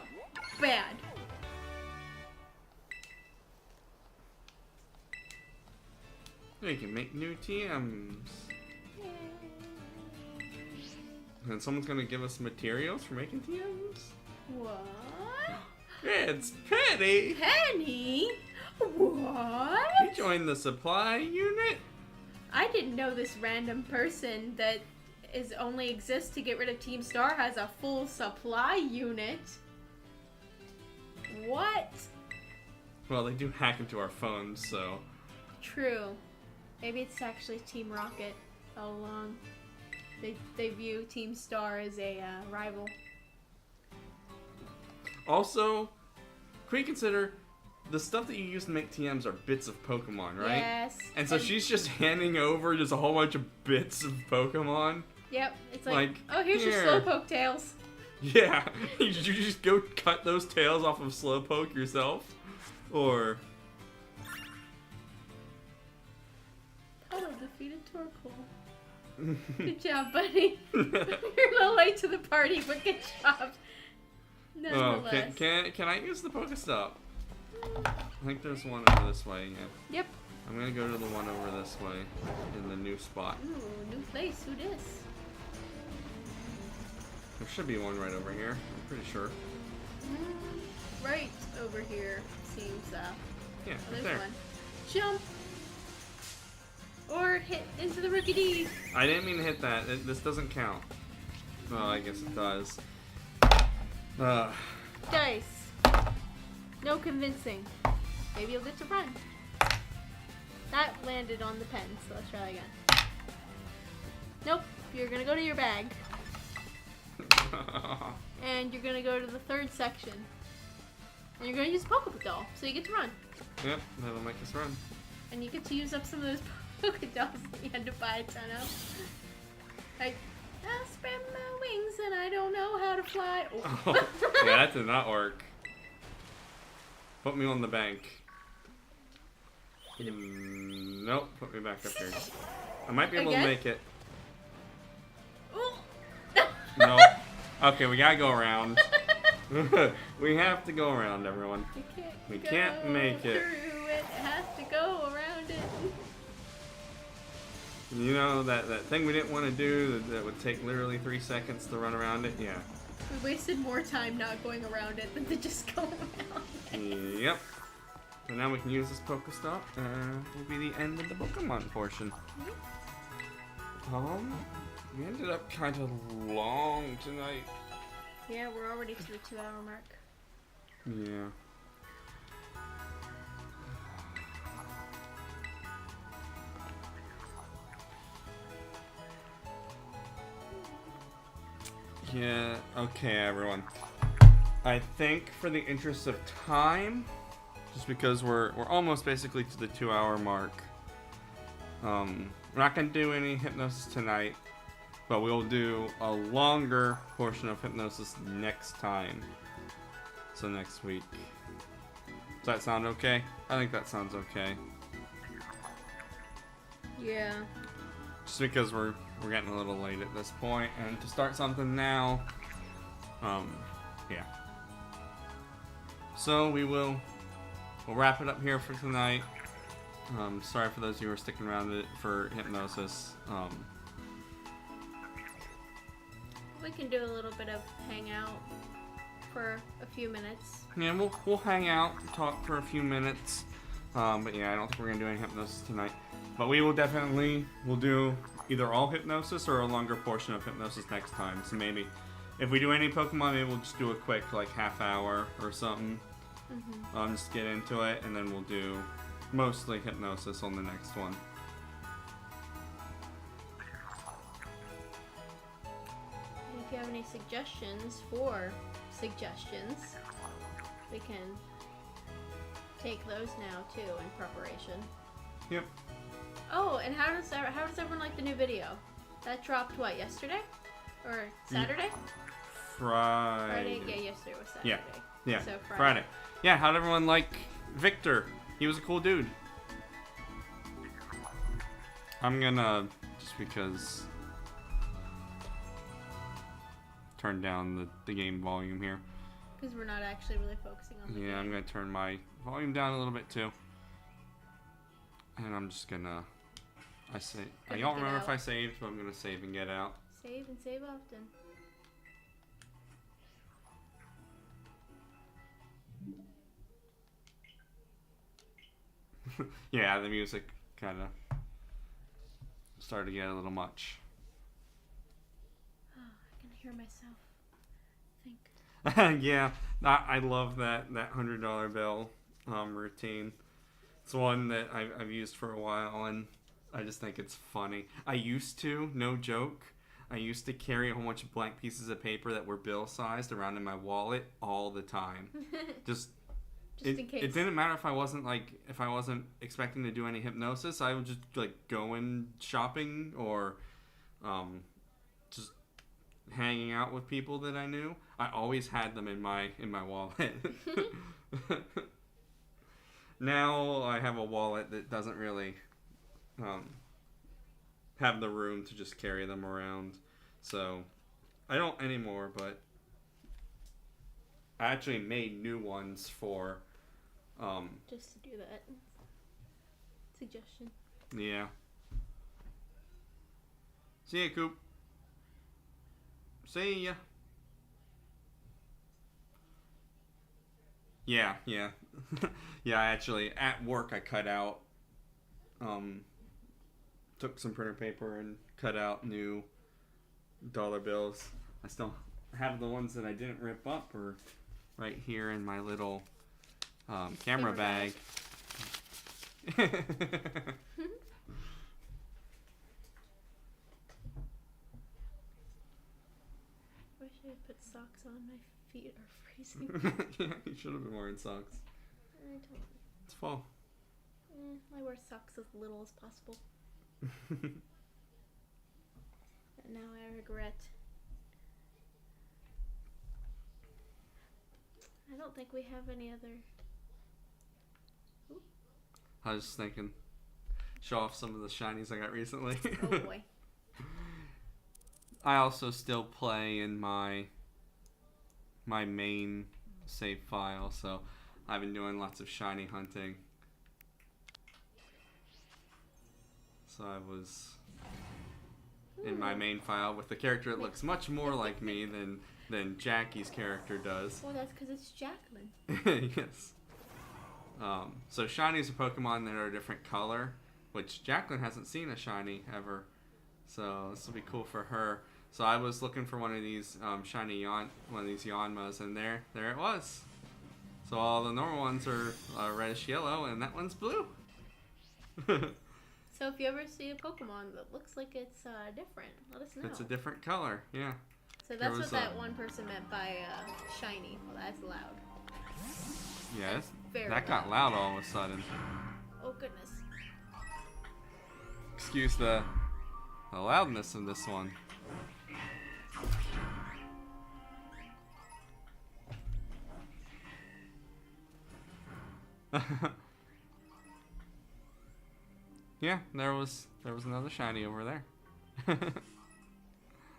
Bad. You can make new TMs. And someone's gonna give us materials for making TMs? What? It's Penny! Penny? What? You joined the supply unit? I didn't know this random person that only exists to get rid of Team Star has a full supply unit. What? Well, they do hack into our phones, so... True. Maybe it's actually Team Rocket all along. They view Team Star as a rival. Also, can we consider the stuff that you use to make TMs are bits of Pokemon, right? Yes. And so she's just handing over just a whole bunch of bits of Pokemon. Yep. It's like oh, here's here. your Slowpoke tails. Yeah. You just go cut those tails off of Slowpoke yourself? Or... Polo defeated Torkoal. Good job, buddy. You're a little late to the party, but good job. Nonetheless. Oh, can I use the Pokestop? I think there's one over this way, yeah. Yep. I'm gonna go to the one over this way, in the new spot. Ooh, new place. Who dis? There should be one right over here, I'm pretty sure. Right over here seems, Yeah, oh, right there's there. one. Jump! Or hit into the rookie D. I didn't mean to hit that. This doesn't count. Oh, I guess it does. Dice. No convincing. Maybe you'll get to run. That landed on the pen, so let's try again. Nope. You're gonna go to your bag. And you're gonna go to the third section. And you're gonna use Pokeball, so you get to run. Yep, that'll make us run. And you get to use up some of those Pokedolls that you had to buy a ton of. Like, I'll spread my wings and I don't know how to fly. Oh, yeah, that did not work. Put me on the bank. Nope, put me back up here. I might be able to make it. No. Okay, we gotta go around. We have to go around, everyone. We can't make it. Through it. It has to go around it. You know that thing we didn't want to do that would take literally 3 seconds to run around it? Yeah. We wasted more time not going around it than to just go around it. Yep. So now we can use this Pokestop. Will be the end of the Pokemon portion. We ended up kind of long tonight. Yeah, we're already to the 2-hour mark. Yeah. Yeah, okay everyone. I think for the interest of time, just because we're almost basically to the 2-hour mark, we're not going to do any hypnosis tonight. But we'll do a longer portion of hypnosis next time. So next week. Does that sound okay? I think that sounds okay. Yeah. Just because we're getting a little late at this point, and to start something now, yeah. So we'll wrap it up here for tonight. Sorry for those of you who are sticking around for hypnosis. We can do a little bit of hangout for a few minutes. Yeah, we'll hang out, talk for a few minutes. But yeah, I don't think we're gonna do any hypnosis tonight. But we'll do either all hypnosis or a longer portion of hypnosis next time. So maybe if we do any Pokemon, maybe we'll just do a quick like half hour or something. Just get into it, and then we'll do mostly hypnosis on the next one. If you have any suggestions for suggestions, we can take those now too in preparation. Yep. Oh, and how does everyone like the new video? That dropped what, yesterday? Or Saturday? Friday. Yeah, yesterday was Saturday. Yeah. So Friday. Yeah, how'd everyone like Victor? He was a cool dude. I'm gonna, just because, turn down the game volume here. Because we're not actually really focusing on the game. I'm gonna turn my volume down a little bit too. And I'm just gonna, I don't remember if I saved, but I'm gonna save and get out. Save and save often. Yeah, the music kind of started to get a little much. Oh, I can hear myself think. Yeah, I love that $100 bill routine. It's one that I've used for a while, and I just think it's funny. I used to, no joke, I used to carry a whole bunch of blank pieces of paper that were bill-sized around in my wallet all the time. Just in case. It didn't matter if I wasn't expecting to do any hypnosis. I would just like going shopping or just hanging out with people that I knew. I always had them in my wallet. Now I have a wallet that doesn't really have the room to just carry them around. So I don't anymore, but I actually made new ones for just to do that. Suggestion. Yeah. See ya, Coop. See ya. Yeah. Yeah, I actually, at work, I cut out, took some printer paper and cut out new dollar bills. I still have the ones that I didn't rip up are right here in my little camera bag. Wish I had put socks on. My feet are freezing. Yeah, you should have been wearing socks. I don't. It's fall. I wear socks as little as possible. And now I regret. I don't think we have any other. Ooh. I was just thinking, show off some of the shinies I got recently. Oh boy. I also still play in my main save file, so I've been doing lots of shiny hunting. So I was in my main file with the character that looks much more like me than Jackie's character does. Well, that's because it's Jacqueline. Yes. So shinies are Pokemon that are a different color, which Jacqueline hasn't seen a shiny ever. So this will be cool for her. So I was looking for one of these shiny one of these Yanmas, and there it was. So all the normal ones are reddish yellow, and that one's blue. So if you ever see a Pokemon that looks like it's different, let us know. It's a different color, yeah. So that's what that one person meant by shiny. Well, that's loud. Yeah, Very that got loud all of a sudden. Oh goodness. Excuse the loudness of this one. Yeah, there was another shiny over there. There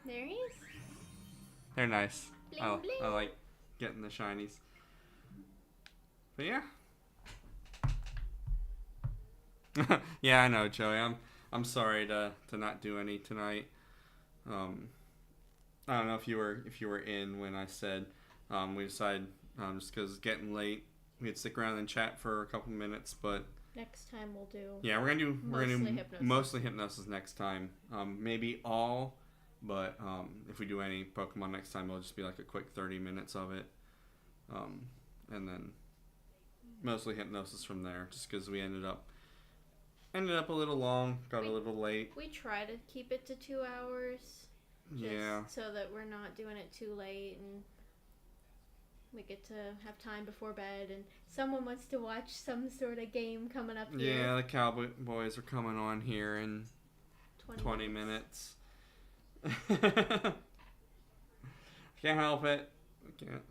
he is. They're nice. Bling, bling. I like getting the shinies. But yeah. Yeah, I know, Joey. I'm sorry to not do any tonight. I don't know if you were in when I said we decided just because it's getting late, we'd stick around and chat for a couple minutes, but Next time we'll do. yeah, we're gonna do hypnosis. mostly hypnosis next time. Maybe all, but if we do any Pokemon next time, it'll just be like a quick 30 minutes of it, and then mostly hypnosis from there. Just because we ended up a little long, got a little late. We try to keep it to 2 hours. Yeah. So that we're not doing it too late and we get to have time before bed and someone wants to watch some sort of game coming up here. Yeah, the Cowboys are coming on here in 20 minutes. Can't help it.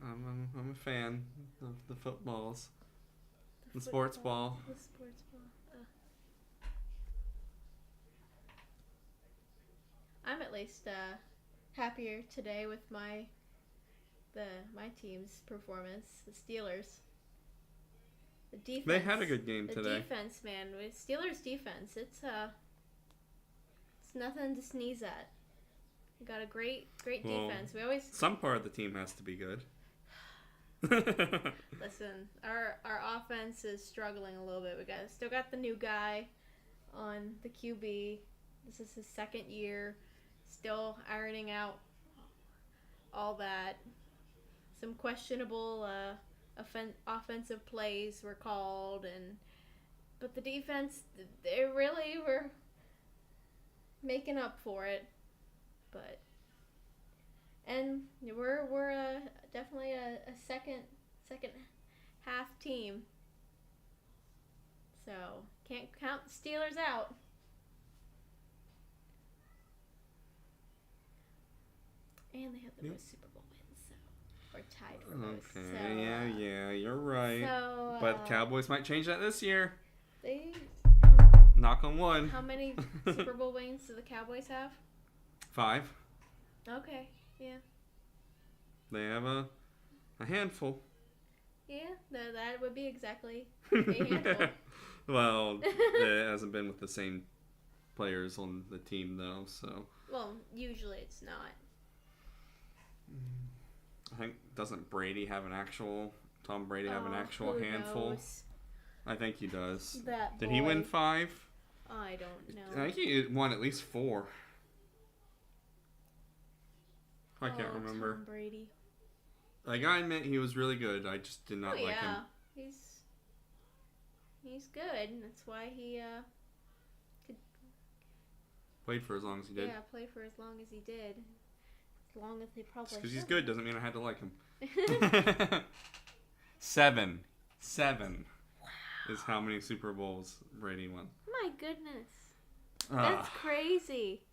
I'm a fan of the footballs. The sports ball. The sports ball. I'm at least happier today with my team's performance. The Steelers. The defense. They had a good game today. The defense, man. With Steelers defense, it's nothing to sneeze at. We got a great defense. We always some part of the team has to be good. Listen, our offense is struggling a little bit. We still got the new guy on the QB. This is his second year. Still ironing out all that. Some questionable offensive plays were called, but the defense, they really were making up for it. And we're definitely a second half team. So can't count the Steelers out. And they have the most Super Bowl wins, so we're tied for most. Okay, yeah, you're right. So, but Cowboys might change that this year. They knock on wood. How many Super Bowl wins do the Cowboys have? 5. Okay, yeah. They have a handful. Yeah, that would be exactly a handful. Well, it hasn't been with the same players on the team though, so. Well, usually it's not. I think doesn't Brady have an actual Tom Brady have an actual handful? Knows? I think he does. That Did he win 5? I don't know. I think he won at least 4. I can't remember. Tom Brady. Like, I admit he was really good. I just did not like him. He's good. And that's why he played for as long as he did. Yeah, played for as long as he did. As long as he probably. Just because he's good doesn't mean I had to like him. 7 is how many Super Bowls Brady won. My goodness, that's crazy.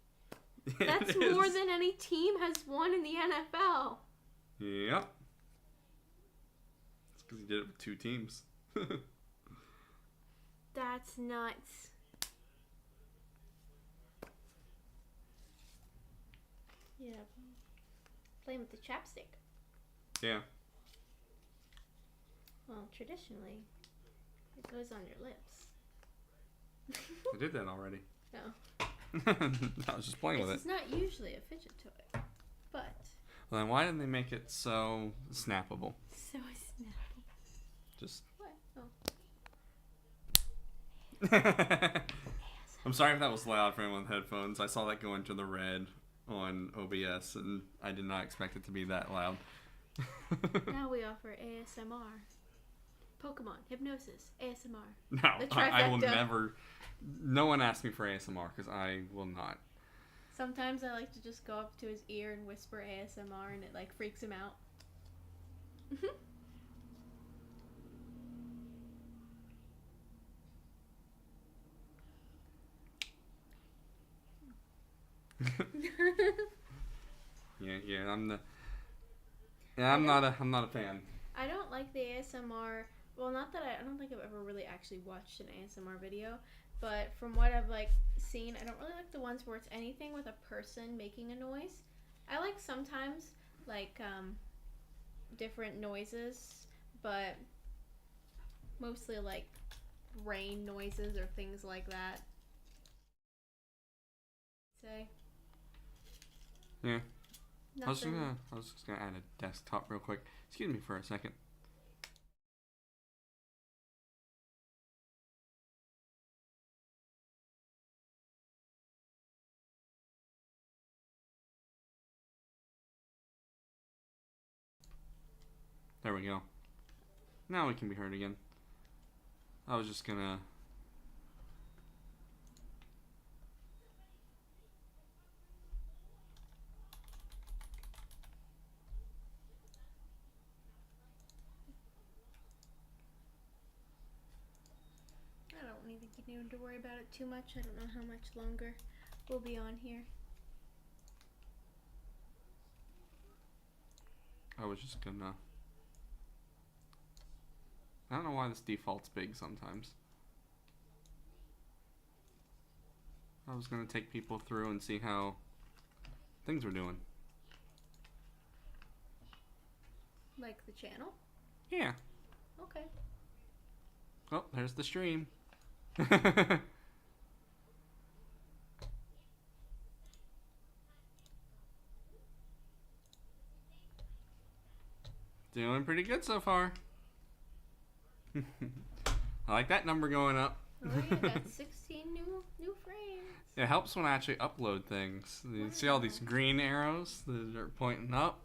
That's more than any team has won in the NFL. Yep. It's because he did it with 2 teams. That's nuts. Yeah. Playing with the chapstick. Yeah. Well, traditionally, it goes on your lips. I did that already. No. I was just playing with it. It's not usually a fidget toy, but. Well, then why didn't they make it so snappable? So snappable. Just. What? Oh. I'm sorry if that was loud for anyone with headphones. I saw that go into the red on OBS, and I did not expect it to be that loud. Now we offer ASMR. Pokemon, hypnosis, ASMR. No, I will never. No one asked me for ASMR because I will not. Sometimes I like to just go up to his ear and whisper ASMR, and it like freaks him out. Yeah, I'm not a fan. I don't like the ASMR. Well, not that I don't think I've ever really actually watched an ASMR video, but from what I've like seen, I don't really like the ones where it's anything with a person making a noise. I like sometimes like different noises, but mostly like rain noises or things like that. Say. Yeah. Nothing. I was just gonna add a desktop real quick. Excuse me for a second. There we go. Now we can be heard again. I was just gonna... I don't need to worry about it too much. I don't know how much longer we'll be on here. I was just gonna... I don't know why this default's big sometimes. I was gonna take people through and see how things were doing. Like the channel? Yeah. Okay. Oh, there's the stream. Doing pretty good so far. I like that number going up. Oh, you got 16 new frames. It helps when I actually upload things. You see all these green arrows that are pointing up?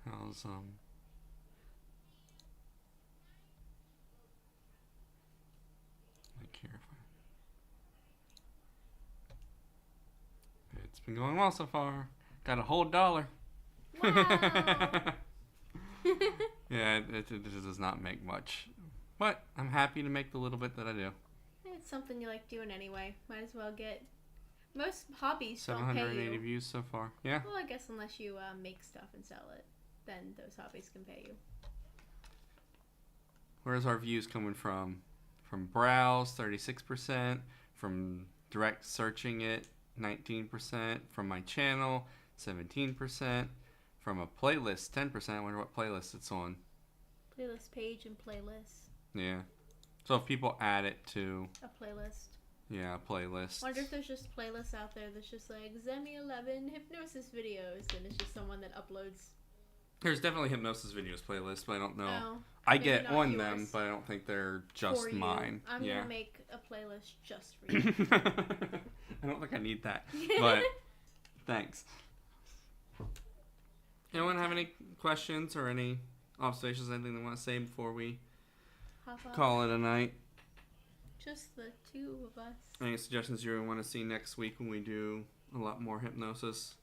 How's I care if it's been going well so far. Got a whole $1. Wow. Yeah, it does not make much, but I'm happy to make the little bit that I do. It's something you like doing anyway. Might as well get. Most hobbies don't pay 780 you. views so far. Yeah. Well, I guess unless you make stuff and sell it, then those hobbies can pay you. Where's our views coming from? From browse, 36%. From direct searching it, 19%. From my channel, 17%. From a playlist, 10%. I wonder what playlist it's on. Playlist page and playlist. Yeah. So if people add it to... A playlist. Yeah, a playlist. Wonder if there's just playlists out there that's just like Zemi11 hypnosis videos, and it's just someone that uploads. There's definitely hypnosis videos playlist, but I don't know. No, I get on yours. them, but I don't think they're just For you. mine. I'm yeah. gonna make a playlist just for you. I don't think I need that, but thanks. Anyone have any questions or any observations, anything they want to say before we call it a night? Just the two of us. Any suggestions you want to see next week when we do a lot more hypnosis?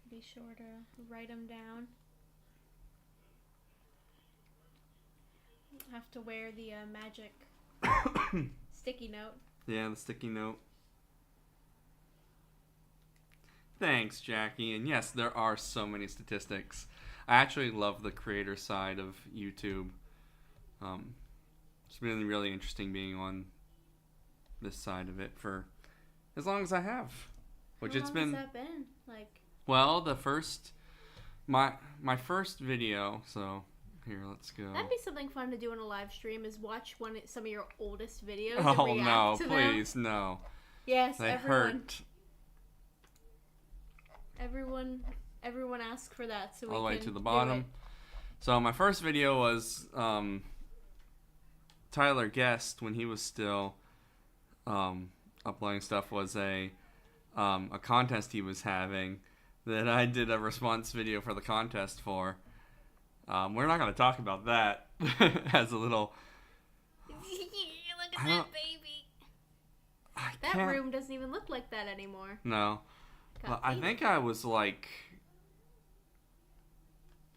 Be sure to write them down. Have to wear the magic sticky note. Yeah, the sticky note. Thanks, Jackie. And yes, there are so many statistics. I actually love the creator side of YouTube. It's been really interesting being on this side of it for as long as I have. Which How long has that been? Like, well, the first my first video, so here, let's go. that'd be something fun to do in a live stream, is watch some of your oldest videos Oh and react no, to please, them. no. Yes, They everyone. hurt. Everyone asked for that, so we All the way can to the do bottom. it. So my first video was Tyler Guest, when he was still uploading stuff, was a contest he was having that I did a response video for the contest for. We're not going to talk about that as a little... Look at that baby. That room doesn't even look like that anymore. No. But I think I was like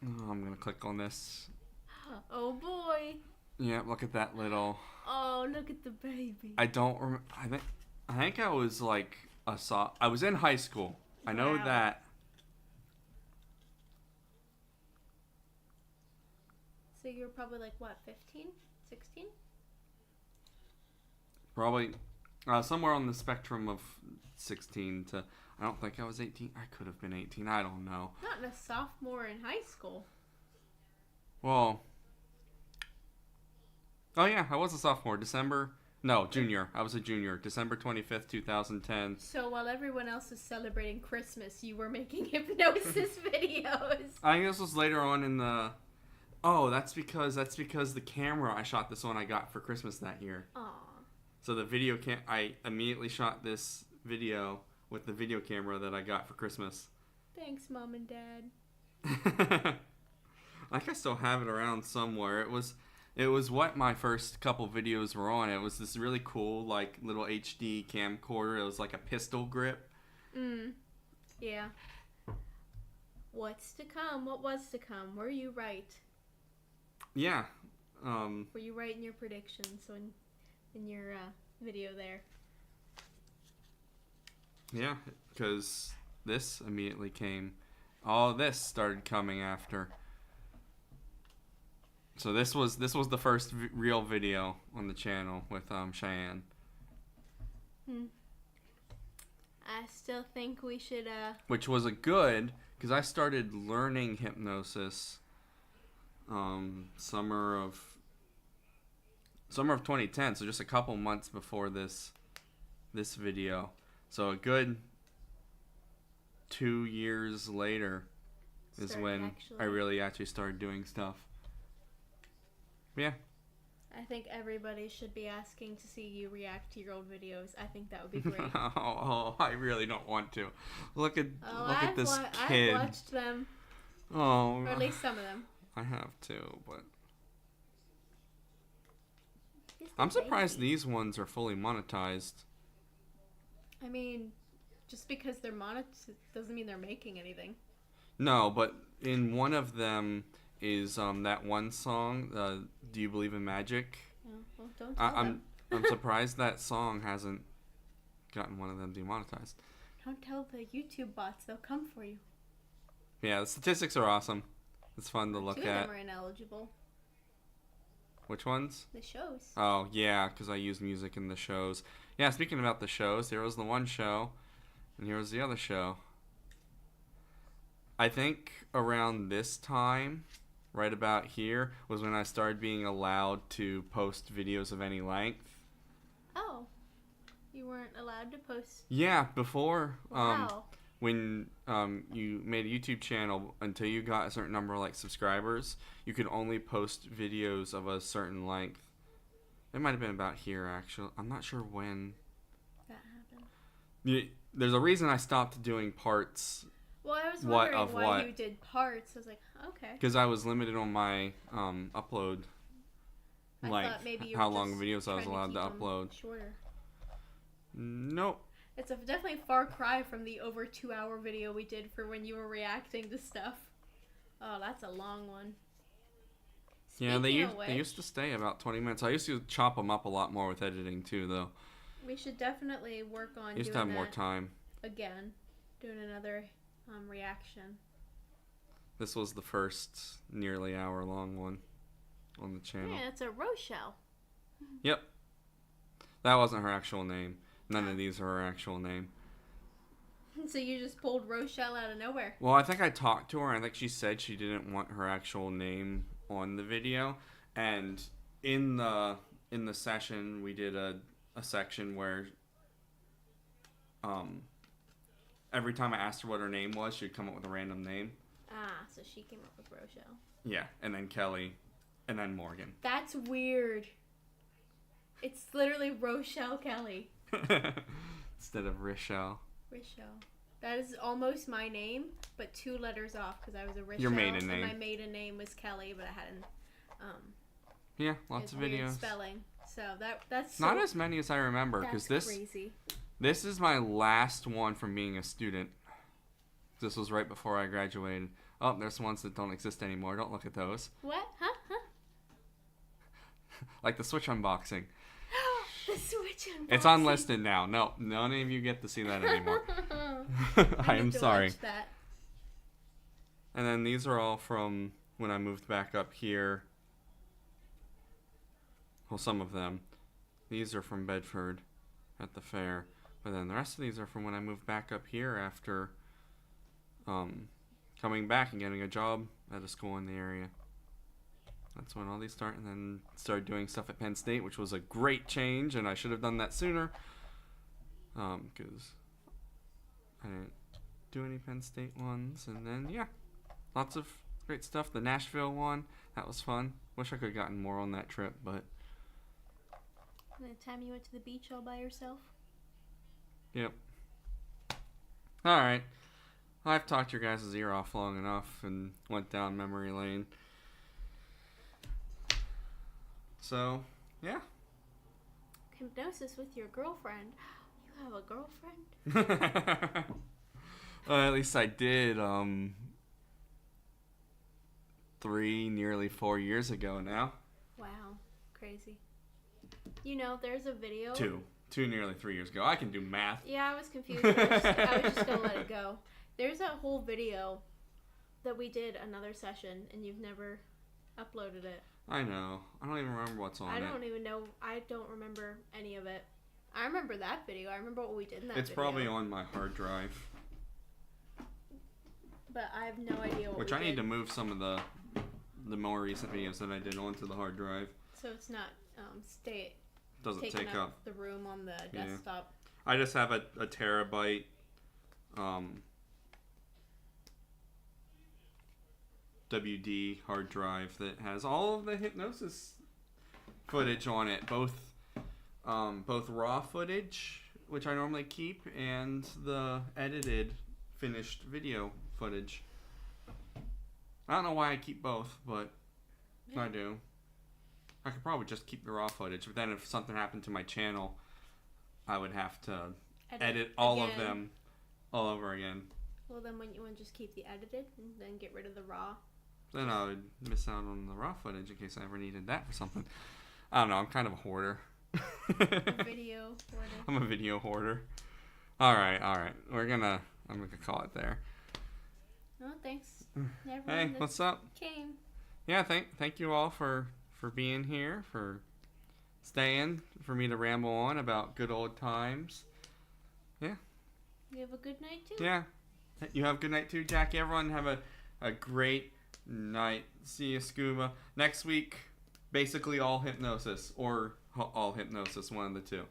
Oh, I'm gonna click on this. Oh boy. Yeah, look at that little. Oh, look at the baby. I don't remember. I think I was like I was in high school. I know Wow. that. So you're probably like what, 15? 16? Probably somewhere on the spectrum of 16 to. I don't think I was 18. I could have been 18. I don't know. Not a sophomore in high school. Well. Oh yeah, I was a sophomore. Junior. I was a junior. December 25th, 2010. So while everyone else is celebrating Christmas, you were making hypnosis videos. I think this was later on in the. Oh, that's because the camera I shot this one I got for Christmas that year. Aw. So the video I immediately shot this video with the video camera that I got for Christmas. Thanks, Mom and Dad. I think I still have it around somewhere. It was what my first couple videos were on. It was this really cool like little HD camcorder. It was like a pistol grip. Yeah. What's to come? What was to come? Were you right? Yeah. Were you right in your predictions? So in your video there. Yeah, because this immediately came. All this started coming after. So this was the first real video on the channel with Cheyenne. I still think we should Which was a good, because I started learning hypnosis summer of 2010, so just a couple months before this video. So a good 2 years later is when I really actually started doing stuff. Yeah. I think everybody should be asking to see you react to your old videos. I think that would be great. Oh, I really don't want to. Look at this kid. I've watched them. Oh. Or at least some of them. I have to, but I'm surprised these ones are fully monetized. I mean, just because they're monetized doesn't mean they're making anything. No, but in one of them is that one song, "Do You Believe in Magic?" Oh, well, don't tell them. I'm surprised that song hasn't gotten one of them demonetized. Don't tell the YouTube bots; they'll come for you. Yeah, the statistics are awesome. It's fun to look Two at. of them are ineligible. Which ones? The shows. Oh, yeah, because I use music in the shows. Yeah, speaking about the shows, here was the one show, and here was the other show. I think around this time, right about here, was when I started being allowed to post videos of any length. Oh. You weren't allowed to post? Yeah, before. Wow. When you made a YouTube channel, until you got a certain number of like subscribers, you could only post videos of a certain length. It might have been about here, actually. I'm not sure when that happened. There's a reason I stopped doing parts. Well, I was wondering why you did parts. I was like, okay. Because I was limited on my upload length, how long videos I was allowed to upload. Shorter. Nope. It's definitely a far cry from the over 2 hour video we did for when you were reacting to stuff. Oh, that's a long one. Yeah, they used to stay about 20 minutes. I used to chop them up a lot more with editing too, though. We should definitely work on used to have more time. Again, doing another reaction. This was the first nearly hour-long one on the channel. Yeah, it's a Richelle. Yep. That wasn't her actual name. None of these are her actual name. So you just pulled Richelle out of nowhere? Well, I think I talked to her. I think she said she didn't want her actual name on the video. And in the session, we did a section where every time I asked her what her name was, she'd come up with a random name. Ah, so she came up with Richelle. Yeah, and then Kelly, and then Morgan. That's weird. It's literally Richelle Kelly. Instead of Richelle. Richelle. That is almost my name, but 2 letters off because I was a Richelle. Your maiden name. And my maiden name was Kelly, but I hadn't. Yeah, lots of videos. Spelling. So that's not as many as I remember because crazy. This is my last one from being a student. This was right before I graduated. Oh, there's ones that don't exist anymore. Don't look at those. What? Huh? Like the Switch unboxing. The Switch unboxing. It's unlisted now. No, none of you get to see that anymore. I am sorry. Watch that. And then these are all from when I moved back up here. Well, some of them. These are from Bedford at the fair. But then the rest of these are from when I moved back up here after coming back and getting a job at a school in the area. That's when all these start, and then started doing stuff at Penn State, which was a great change, and I should have done that sooner, because I didn't do any Penn State ones. And then, yeah, lots of great stuff. The Nashville one, that was fun. Wish I could have gotten more on that trip, but... And the time you went to the beach all by yourself? Yep. Alright. I've talked your guys' ear off long enough and went down memory lane. So, yeah. Hypnosis with your girlfriend. You have a girlfriend? At least I did, 3, nearly 4 years ago now. Wow. Crazy. You know, there's a video... 2, nearly 3 years ago. I can do math. Yeah, I was confused. I was just going to let it go. There's a whole video that we did another session, and you've never uploaded it. I know. I don't even remember what's on it. I don't even know. I don't remember any of it. I remember that video. I remember what we did in that video. It's probably on my hard drive. But I have no idea what Which I need to move some of the more recent videos that I did onto the hard drive. So it's not Doesn't take up the room on the desktop. I just have a terabyte WD hard drive that has all of the hypnosis footage on it, both raw footage, which I normally keep, and the edited finished video footage. I don't know why I keep both, but I do. I could probably just keep the raw footage, but then if something happened to my channel, I would have to edit all of them all over again. Well, then wouldn't you want to just keep the edited and then get rid of the raw? Then I would miss out on the raw footage in case I ever needed that for something. I don't know. I'm kind of a hoarder. A video hoarder. I'm a video hoarder. All right. I'm gonna call it there. Oh, thanks. Hey, what's up? Came. Yeah, thank you all for being here, for staying, for me to ramble on about good old times. Yeah. You have a good night too. Yeah. You have a good night too, Jackie. Everyone have a great night. See you, Scuba. Next week, basically all hypnosis, or all hypnosis, one of the two.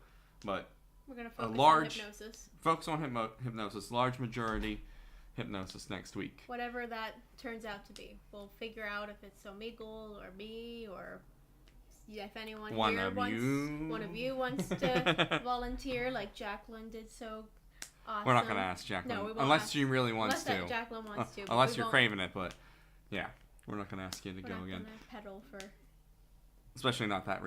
But we're going to focus on hypnosis. Focus on hypnosis. Large majority hypnosis next week. Whatever that turns out to be. We'll figure out if it's Omegle or me, or if anyone one of you wants to volunteer, like Jacqueline did so awesome. We're not going to ask Jacqueline. No, we won't unless she really wants to. Jacqueline wants to. Unless you're craving it, but yeah. We're not going to ask you to go again. We're not going to pedal for... Especially not that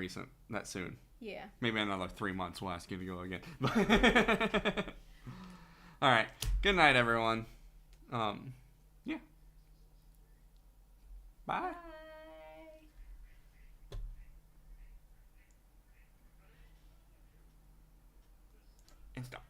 soon. Yeah. Maybe another 3 months we'll ask you to go again. All right. Good night, everyone. Yeah. Bye. Bye. And stop.